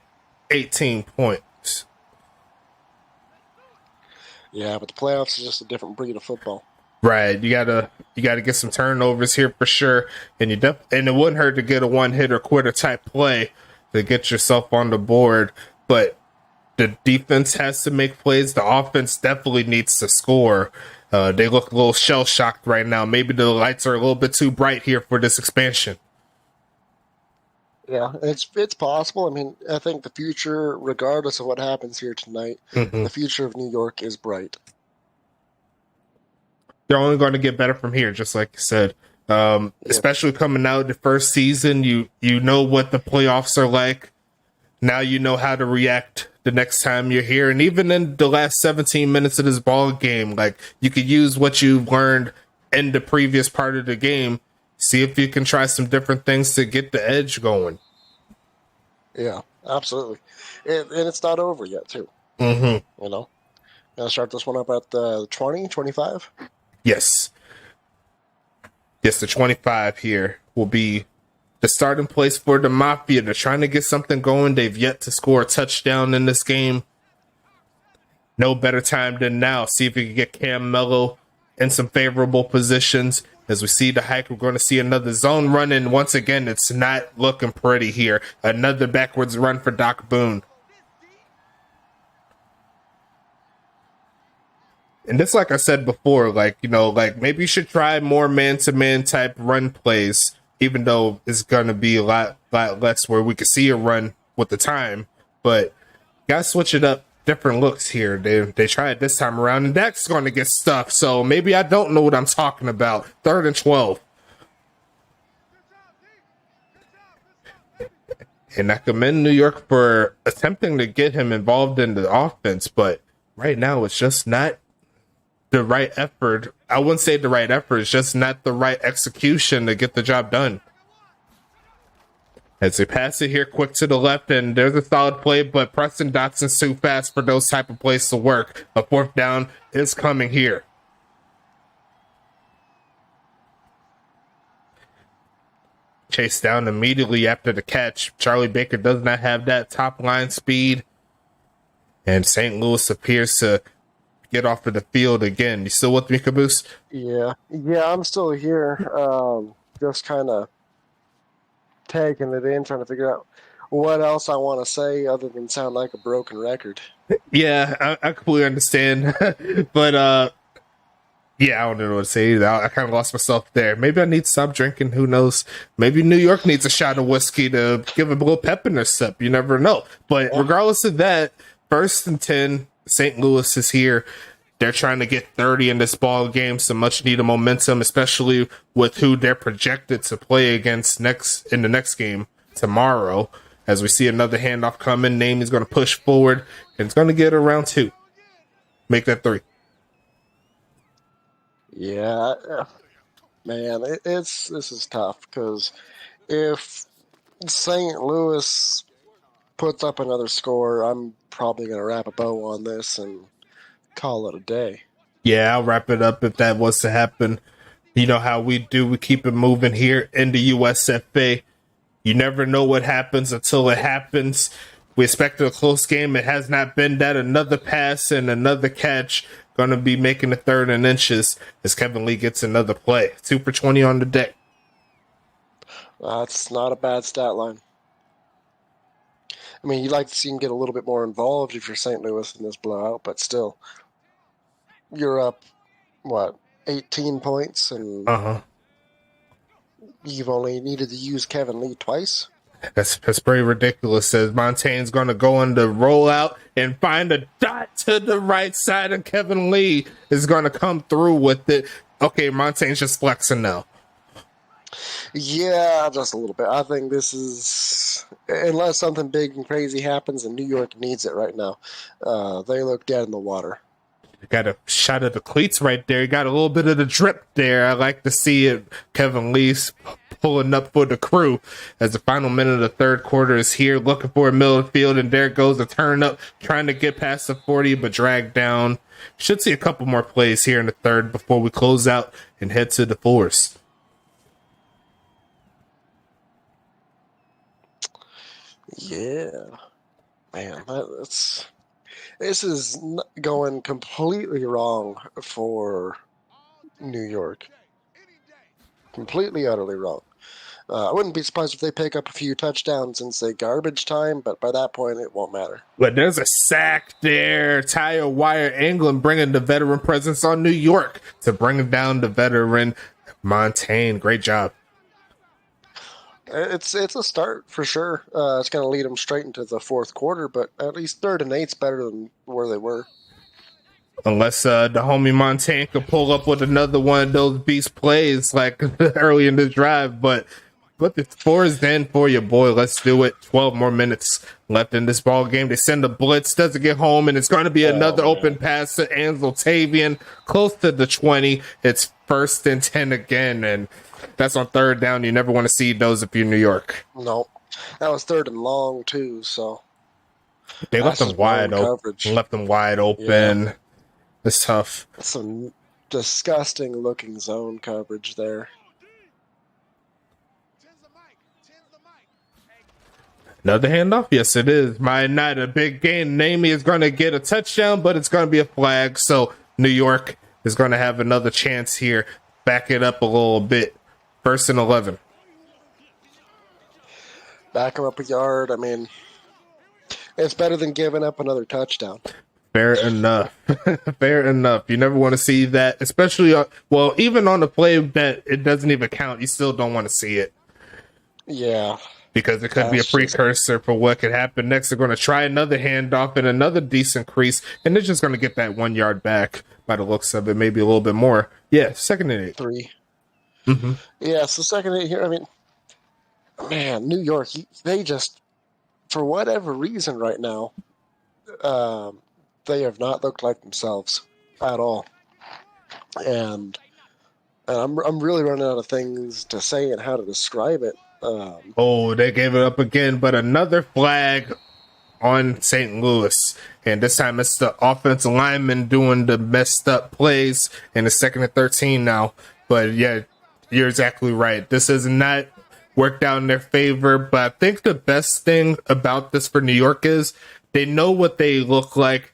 18 points. Yeah, but the playoffs is just a different breed of football. Right. You gotta get some turnovers here for sure. And and it wouldn't hurt to get a one-hitter quitter type play to get yourself on the board. But the defense has to make plays. The offense definitely needs to score. They look a little shell-shocked right now. Maybe the lights are a little bit too bright here for this expansion. Yeah, it's possible. I mean, I think the future, regardless of what happens here tonight, the future of New York is bright. They're only going to get better from here, just like you said. Especially coming out of the first season, you know what the playoffs are like. Now you know how to react the next time you're here. And even in the last 17 minutes of this ball game, like, you could use what you've learned in the previous part of the game. See if you can try some different things to get the edge going. Yeah, absolutely. And it's not over yet, too. Mm-hmm. Gonna start this one up at 20, 25? Yes. Yes, the 25 here will be the starting place for the Mafia. They're trying to get something going. They've yet to score a touchdown in this game. No better time than now. See if you can get Cam Mello in some favorable positions. As we see the hike, we're going to see another zone run. And once again, it's not looking pretty here. Another backwards run for Doc Boone. And this, like I said before, maybe you should try more man-to-man type run plays, even though it's going to be a lot less where we can see a run with the time. But got to switch it up. Different looks here. They try it this time around, and that's going to get stuffed. So maybe I don't know what I'm talking about. 3rd and 12. And I commend New York for attempting to get him involved in the offense, but right now it's just not the right effort. I wouldn't say the right effort. It's just not the right execution to get the job done. As they pass it here quick to the left, and there's a solid play, but Preston Dotson's too fast for those type of plays to work. A 4th down is coming here. Chased down immediately after the catch. Charlie Baker does not have that top line speed. And St. Louis appears to get off of the field again. You still with me, Caboose? Yeah, I'm still here. just kind of taking it in, trying to figure out what else I want to say other than sound like a broken record. Yeah, I completely understand. But yeah, I don't know what to say either. I kind of lost myself there. Maybe I need to stop drinking. Who knows? Maybe New York needs a shot of whiskey to give a little pep in their sip. You never know. But regardless of that, 1st and 10, St. Louis is here. They're trying to get 30 in this ball game, some much needed momentum, especially with who they're projected to play against in the next game tomorrow. As we see another handoff coming, Name is going to push forward, and it's going to get around 2. Make that 3. Yeah, man, this is tough because if St. Louis puts up another score, I'm probably going to wrap a bow on this and call it a day. Yeah, I'll wrap it up if that was to happen. You know how we do. We keep it moving here in the USFA. You never know what happens until it happens. We expected a close game. It has not been that. Another pass and another catch. Going to be making the 3rd and inches as Kevin Lee gets another play. 2 for 20 on the day. That's not a bad stat line. I mean, you'd like to see him get a little bit more involved if you're St. Louis in this blowout, but still, you're up, 18 points, and you've only needed to use Kevin Lee twice? That's pretty ridiculous. As Montaigne's going to go on the rollout and find a dot to the right side, and Kevin Lee is going to come through with it. Okay, Montaigne's just flexing now. Yeah, just a little bit. I think this is, unless something big and crazy happens, and New York needs it right now. They look dead in the water. Got a shot of the cleats right there. You got a little bit of the drip there. I like to see it. Kevin Lee's pulling up for the crew as the final minute of the 3rd quarter is here, looking for a middle of the field, and there goes the turn up, trying to get past the 40, but dragged down. Should see a couple more plays here in the 3rd before we close out and head to the 4s. Yeah, man, this is going completely wrong for New York. Completely, utterly wrong. I wouldn't be surprised if they pick up a few touchdowns and say garbage time, but by that point, it won't matter. But there's a sack there. Tyre Wire England bringing the veteran presence on New York to bring down the veteran Montaigne. Great job. It's a start for sure. It's going to lead them straight into the 4th quarter, but at least 3rd and 8's better than where they were. Unless the homie Montaigne could pull up with another one of those beast plays like early in the drive, but the 4 is in for you, boy. Let's do it. 12 more minutes left in this ball game. They send a blitz, doesn't get home, and it's going to be another open pass to Ansel Tavian, close to the 20. It's 1st and 10 again, and that's on 3rd down. You never want to see those if you're New York. No, that was 3rd and long too. So they left them wide open. Left them wide open. Yeah. It's tough. Some disgusting looking zone coverage there. Another handoff? Yes, it is. Might not a big gain. Namey is going to get a touchdown, but it's going to be a flag. So New York is going to have another chance here. Back it up a little bit. 1st and 11. Back them up a yard. I mean, it's better than giving up another touchdown. Fair enough. Fair enough. You never want to see that, especially, even on the play that it doesn't even count, you still don't want to see it. Yeah. Because it could be a precursor for what could happen next. They're going to try another handoff and another decent crease, and they're just going to get that 1 yard back by the looks of it, maybe a little bit more. Yeah, 2nd and 8. 3. Mm-hmm. Yeah, so 2nd and 8 here. I mean, man, New York, they just, for whatever reason right now, they have not looked like themselves at all. And I'm really running out of things to say and how to describe it. They gave it up again, but another flag on St. Louis. And this time it's the offensive lineman doing the messed up plays, and it's 2nd and 13 now. But yeah, you're exactly right. This has not worked out in their favor, but I think the best thing about this for New York is they know what they look like,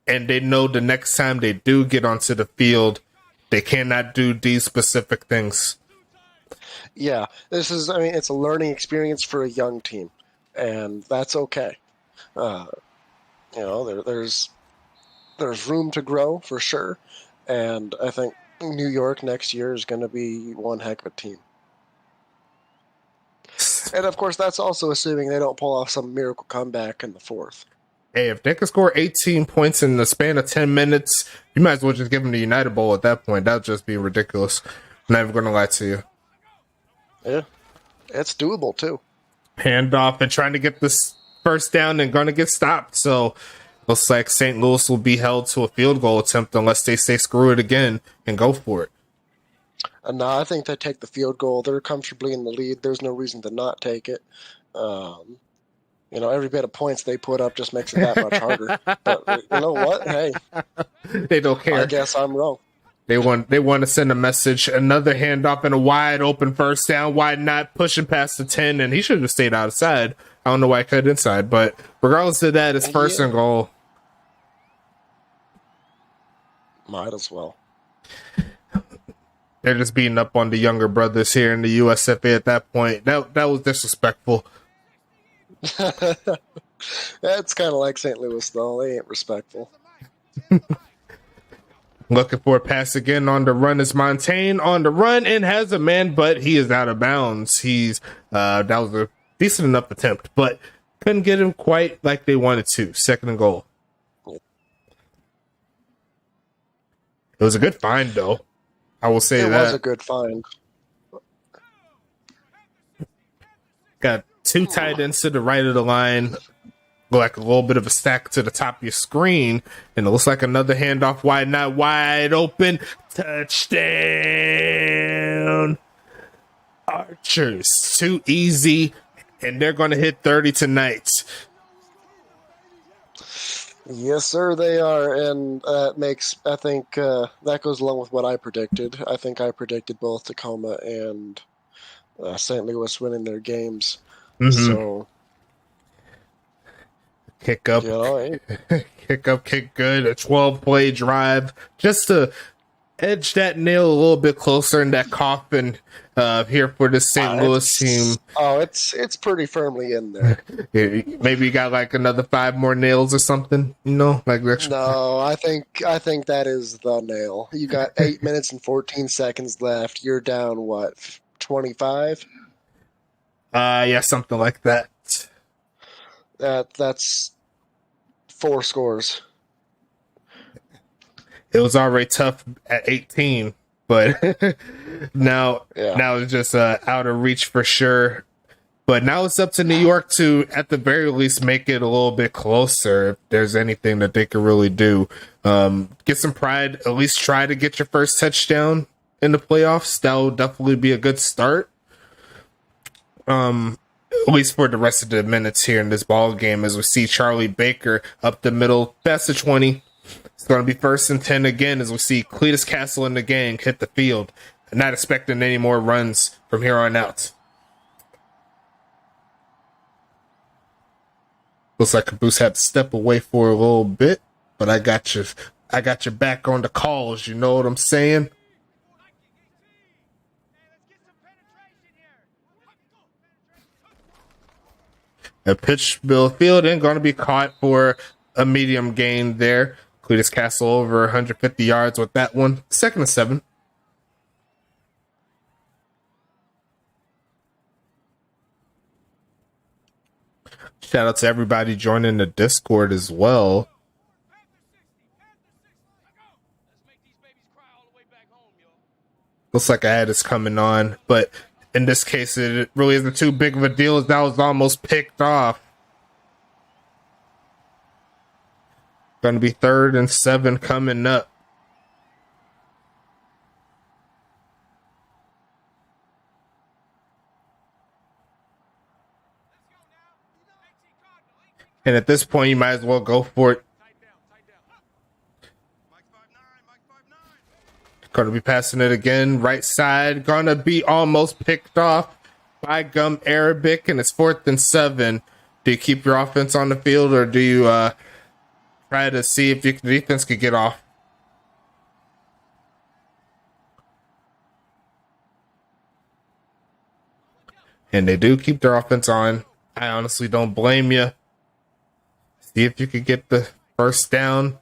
and they know the next time they do get onto the field, they cannot do these specific things. Yeah, it's a learning experience for a young team, and that's okay. There's room to grow for sure, and I think New York next year is going to be one heck of a team. And of course, that's also assuming they don't pull off some miracle comeback in the fourth. Hey, if they can score 18 points in the span of 10 minutes, you might as well just give them the United Bowl at that point. That would just be ridiculous. I'm not even going to lie to you. Yeah, it's doable too. Handoff and trying to get this first down and going to get stopped. So looks like St. Louis will be held to a field goal attempt unless they say screw it again and go for it. No, I think they take the field goal. They're comfortably in the lead. There's no reason to not take it. Every bit of points they put up just makes it that much harder. But you know what? Hey, they don't care. I guess I'm wrong. They want to send a message. Another handoff and a wide open first down. Wide not pushing past the 10, and he should have stayed outside. I don't know why I cut inside, but regardless of that, it's first and goal. Might as well. They're just beating up on the younger brothers here in the USFA at that point. That was disrespectful. That's kind of like St. Louis, though. They ain't respectful. Looking for a pass again on the run is Montaigne on the run and has a man, but he is out of bounds. That was a decent enough attempt, but couldn't get him quite like they wanted to. Second and goal. It was a good find, though. I will say that. It was a good find. Got two tight ends to the right of the line. Like a little bit of a stack to the top of your screen, and it looks like another handoff wide, not wide open. Touchdown. Archers, too easy, and they're going to hit 30 tonight. Yes, sir, they are, and I think that goes along with what I predicted. I think I predicted both Tacoma and St. Louis winning their games. Mm-hmm. So kick up, kick good. A 12-play drive just to edge that nail a little bit closer in that coffin here for the St. Louis team. Oh, it's pretty firmly in there. Maybe you got like another 5 more nails or something, like that. No, I think that is the nail. You got 8 minutes and 14 seconds left. You're down what, 25? Yeah, something like that. That's 4 scores. It was already tough at 18, but now it's just out of reach for sure. But now it's up to New York to, at the very least, make it a little bit closer if there's anything that they could really do. Get some pride, at least try to get your first touchdown in the playoffs. That will definitely be a good start. At least for the rest of the minutes here in this ball game, as we see Charlie Baker up the middle, past the 20. It's going to be 1st and 10 again, as we see Cletus Castle and the gang hit the field. Not expecting any more runs from here on out. Looks like Caboose had to step away for a little bit, but I got your back on the calls. You know what I'm saying? A pitch Bill Field ain't going to be caught for a medium gain there. Cletus Castle over 150 yards with that one. 2nd and 7. Shout out to everybody joining the Discord as well. Looks like a ad is coming on, but in this case, it really isn't too big of a deal, as that was almost picked off. Going to be 3rd and 7 coming up. And at this point, you might as well go for it. Going to be passing it again. Right side. Going to be almost picked off by Gum Arabic. And it's 4th and 7. Do you keep your offense on the field, or do you try to see if your defense could get off? and they do keep their offense on. I honestly don't blame you. See if you could get the first down.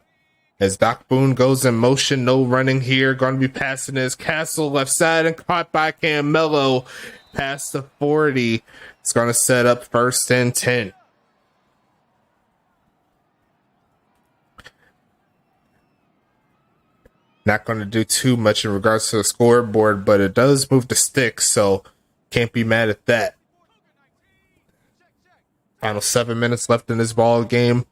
As Doc Boone goes in motion, no running here. Going to be passing his Castle left side and caught by Camelo past the 40. It's going to set up 1st and 10. Not going to do too much in regards to the scoreboard, but it does move the sticks, so can't be mad at that. Final 7 minutes left in this ball game.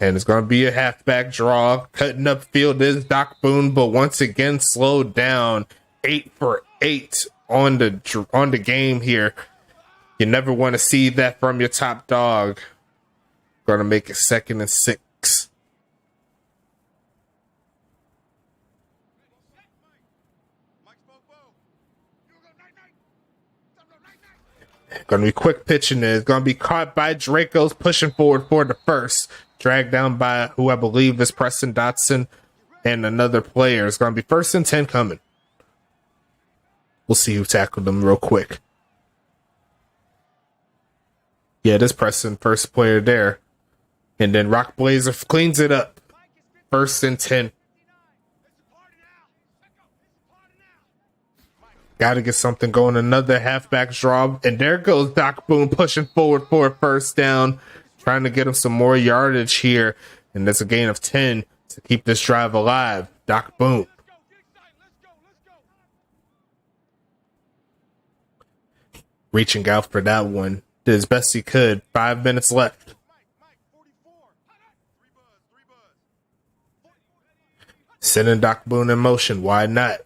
And it's going to be a halfback draw. Cutting up field is Doc Boone, but once again slowed down. 8 for 8 on the game here. You never want to see that from your top dog. Going to make it 2nd and 6. Going to be quick pitching. It's going to be caught by Draco's pushing forward for the first. Dragged down by who I believe is Preston Dotson and another player. It's going to be 1st and 10 coming. We'll see who tackled them real quick. Yeah, it is Preston, first player there. And then Rock Blazer cleans it up. 1st and 10. Got to get something going. Another halfback draw. And there goes Doc Boone pushing forward for a first down. Trying to get him some more yardage here. And that's a gain of 10 to keep this drive alive. Doc Boone. Reaching out for that one. Did as best he could. 5 minutes left. Sending Doc Boone in motion. Why not?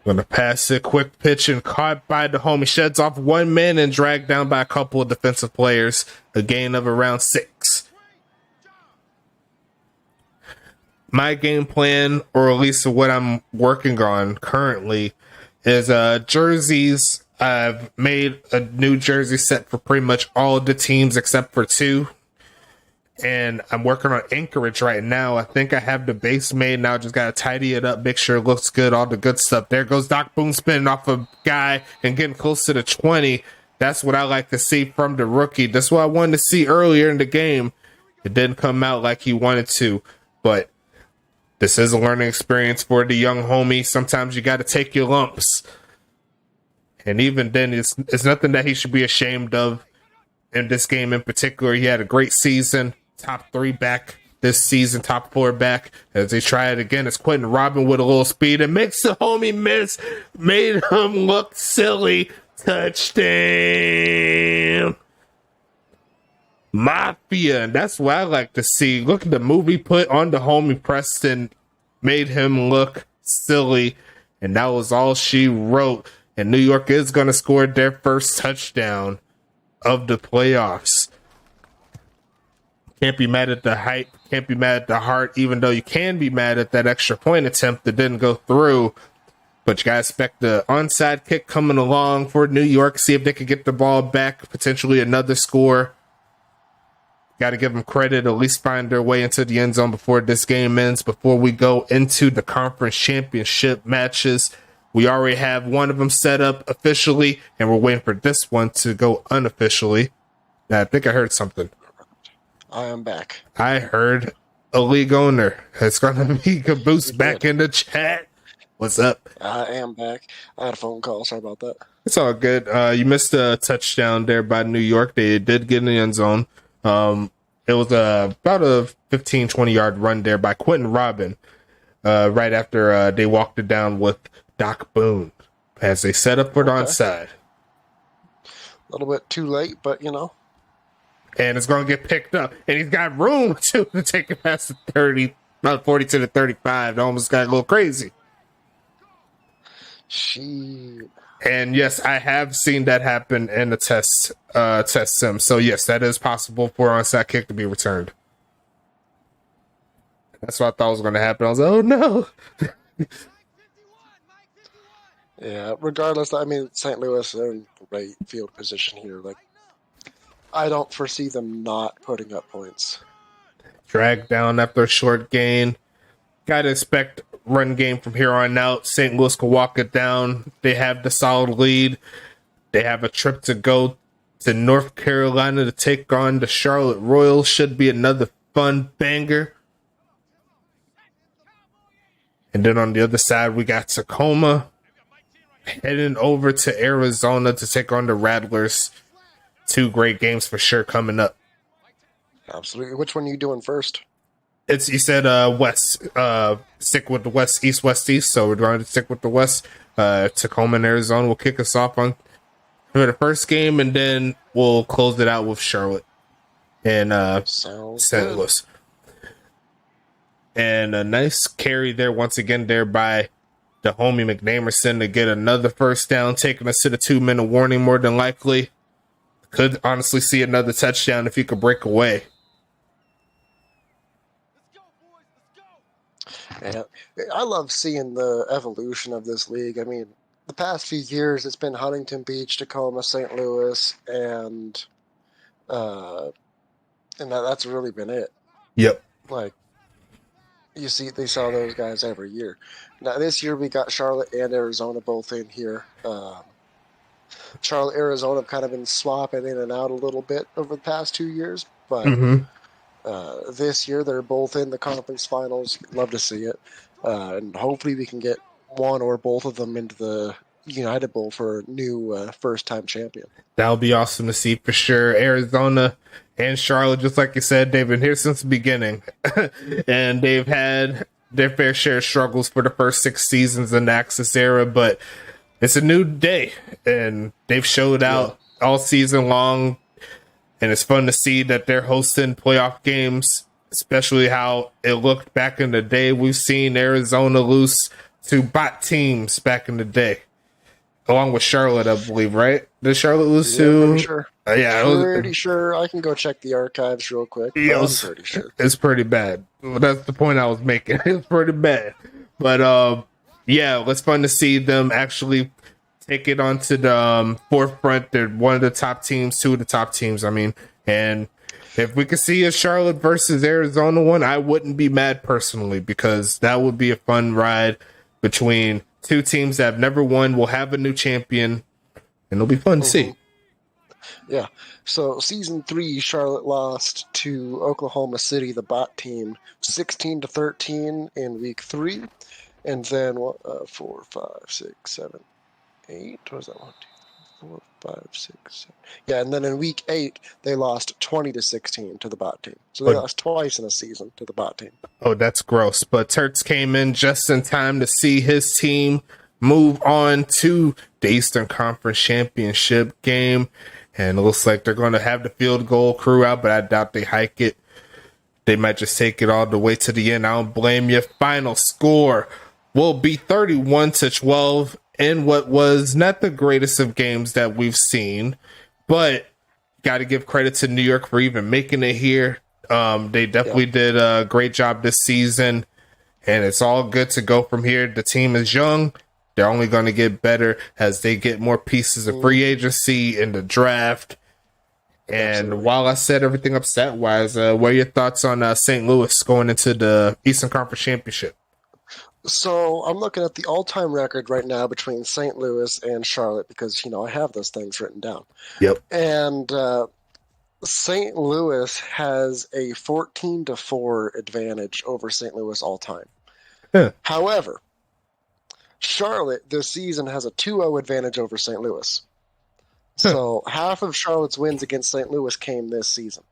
Gonna pass it, quick pitch, and caught by the homie. Sheds off one man and dragged down by a couple of defensive players. A gain of around 6. My game plan, or at least what I'm working on currently, is jerseys. I've made a new jersey set for pretty much all of the teams except for 2. And I'm working on Anchorage right now. I think I have the base made now. Just got to tidy it up, make sure it looks good, all the good stuff. There goes Doc Boone spinning off a guy and getting close to the 20. That's what I like to see from the rookie. That's what I wanted to see earlier in the game. It didn't come out like he wanted to, but this is a learning experience for the young homie. Sometimes you got to take your lumps. And even then, it's nothing that he should be ashamed of. In this game in particular, he had a great season. Top 3 back this season, top 4 back. As they try it again, it's Quentin Robin with a little speed and makes the homie miss. Made him look silly. Touchdown. Mafia. And that's what I like to see. Look at the movie put on the homie Preston. Made him look silly. And that was all she wrote. And New York is going to score their first touchdown of the playoffs. Can't be mad at the hype, can't be mad at the heart, even though you can be mad at that extra point attempt that didn't go through. But you gotta expect the onside kick coming along for New York, see if they can get the ball back, potentially another score. Gotta give them credit, at least find their way into the end zone before this game ends, before we go into the conference championship matches. We already have one of them set up officially, and we're waiting for this one to go unofficially. I think I heard something. I am back. I heard a league owner. It's going to be Caboose back in the chat. What's up? I am back. I had a phone call. Sorry about that. It's all good. You missed a touchdown there by New York. They did get in the end zone. It was about a 15, 20-yard run there by Quentin Robin right after they walked it down with Doc Boone as they set up for the onside. A little bit too late, but you know. And it's going to get picked up. And he's got room, too, to take it past the 30, about 40 to the 35. It almost got a little crazy. Shit. And yes, I have seen that happen in the test sim. So yes, that is possible for an onside kick to be returned. That's what I thought was going to happen. I was like, oh no. Yeah, regardless, I mean, St. Louis are in great field position here. Like, I don't foresee them not putting up points. Dragged down after a short gain. Got to expect run game from here on out. St. Louis can walk it down. They have the solid lead. They have a trip to go to North Carolina to take on the Charlotte Royals. Should be another fun banger. And then on the other side, we got Tacoma heading over to Arizona to take on the Rattlers. 2 great games for sure coming up. Absolutely. Which one are you doing first? You said West. Stick with the West, East, West, East. So we're going to stick with the West. Tacoma and Arizona will kick us off on for the first game, and then we'll close it out with Charlotte and St. Louis. And a nice carry there once again there by the homie McNamerson to get another first down, taking us to the 2-minute warning more than likely. Could honestly see another touchdown if he could break away. Yeah, I love seeing the evolution of this league. I mean, the past few years, it's been Huntington Beach, Tacoma, St. Louis, and that's really been it. Yep. Like, they saw those guys every year. Now, this year, we got Charlotte and Arizona both in here. Charlotte, Arizona have kind of been swapping in and out a little bit over the past 2 years, but this year, they're both in the conference finals. Love to see it. And hopefully we can get one or both of them into the United Bowl for a new first-time champion. That would be awesome to see for sure. Arizona and Charlotte, just like you said, they've been here since the beginning. And they've had their fair share of struggles for the first 6 seasons in the Axis era, but it's a new day. And they've showed out all season long. And it's fun to see that they're hosting playoff games, especially how it looked back in the day. We've seen Arizona lose to bot teams back in the day, along with Charlotte, I believe, right? Did Charlotte lose to? Pretty sure. Pretty sure. I can go check the archives real quick. Yeah, I'm pretty sure. It's pretty bad. Well, that's the point I was making. It's pretty bad. But, it's fun to see them actually take it onto the forefront. They're one of the top teams, 2 of the top teams, I mean. And if we could see a Charlotte versus Arizona one, I wouldn't be mad personally, because that would be a fun ride between 2 teams that have never won. We'll have a new champion, and it'll be fun to see. Yeah. So season 3, Charlotte lost to Oklahoma City, the bot team, 16-13 in week 3. And then 4, 5, 6, 7, 8. What was that? 1, 2, 4, 5, 6, 7. Yeah, and then in week 8 they lost 20-16 to the bot team. So they lost twice in a season to the bot team. Oh, that's gross. But Tertz came in just in time to see his team move on to the Eastern Conference Championship game, and it looks like they're going to have the field goal crew out, but I doubt they hike it. They might just take it all the way to the end. I don't blame you. Final score will be 31-12 in what was not the greatest of games that we've seen, but got to give credit to New York for even making it here. They definitely did a great job this season, and it's all good to go from here. The team is young. They're only going to get better as they get more pieces of free agency in the draft. And while I said everything up stat-wise, what are your thoughts on St. Louis going into the Eastern Conference Championship? So I'm looking at the all-time record right now between St. Louis and Charlotte because, I have those things written down. Yep. And St. Louis has a 14-4 advantage over St. Louis all-time. Yeah. However, Charlotte this season has a 2-0 advantage over St. Louis. So half of Charlotte's wins against St. Louis came this season.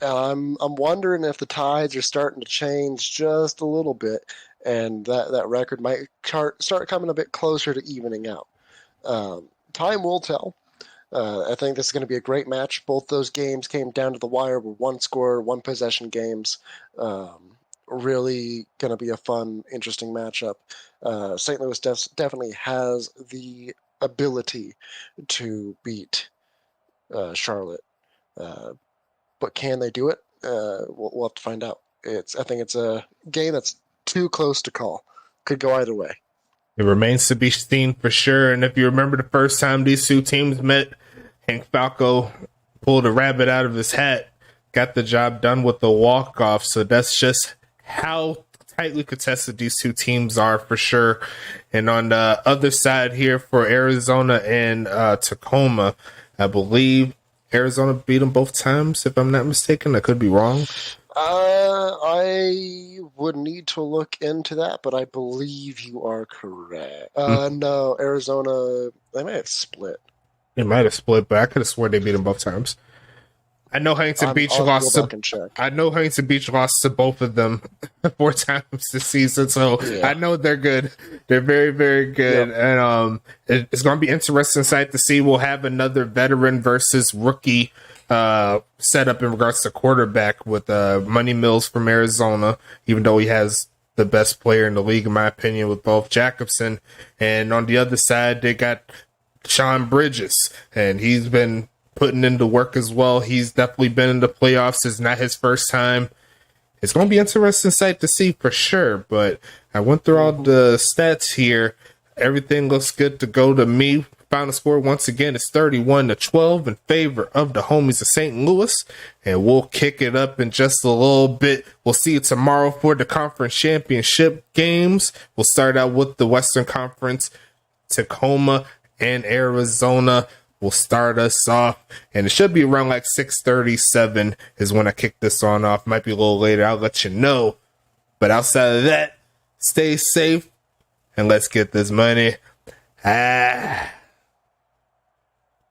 And I'm wondering if the tides are starting to change just a little bit, and that record might start coming a bit closer to evening out. Time will tell. I think this is going to be a great match. Both those games came down to the wire with 1-score, 1-possession games. Really going to be a fun, interesting matchup. St. Louis definitely has the ability to beat Charlotte. But can they do it? We'll have to find out. I think it's a game that's too close to call. Could go either way. It remains to be seen for sure. And if you remember the first time these 2 teams met, Hank Falco pulled a rabbit out of his hat, got the job done with the walk-off. So that's just how tightly contested these two teams are for sure. And on the other side here for Arizona and Tacoma, I believe Arizona beat them both times, if I'm not mistaken. I could be wrong. I would need to look into that, but I believe you are correct. No, Arizona, they may have split. They might have split, but I could have sworn they beat them both times. I know Huntington Beach lost to. I know Huntington Beach lost to both of them 4 times this season, so yeah. I know they're good. They're very, very good, yep. And it's going to be interesting sight to see. We'll have another veteran versus rookie setup in regards to quarterback with Money Mills from Arizona, even though he has the best player in the league, in my opinion, with both Jacobson. And on the other side, they got Sean Bridges, and he's been putting into work as well. He's definitely been in the playoffs. It's not his first time. It's going to be interesting sight to see for sure, but I went through all the stats here. Everything looks good to go to me. Final score, once again, is 31-12 in favor of the homies of St. Louis, and we'll kick it up in just a little bit. We'll see you tomorrow for the conference championship games. We'll start out with the Western Conference. Tacoma and Arizona will start us off, and it should be around like 6:37 is when I kick this on off. Might be a little later, I'll let you know. But outside of that, stay safe and let's get this money.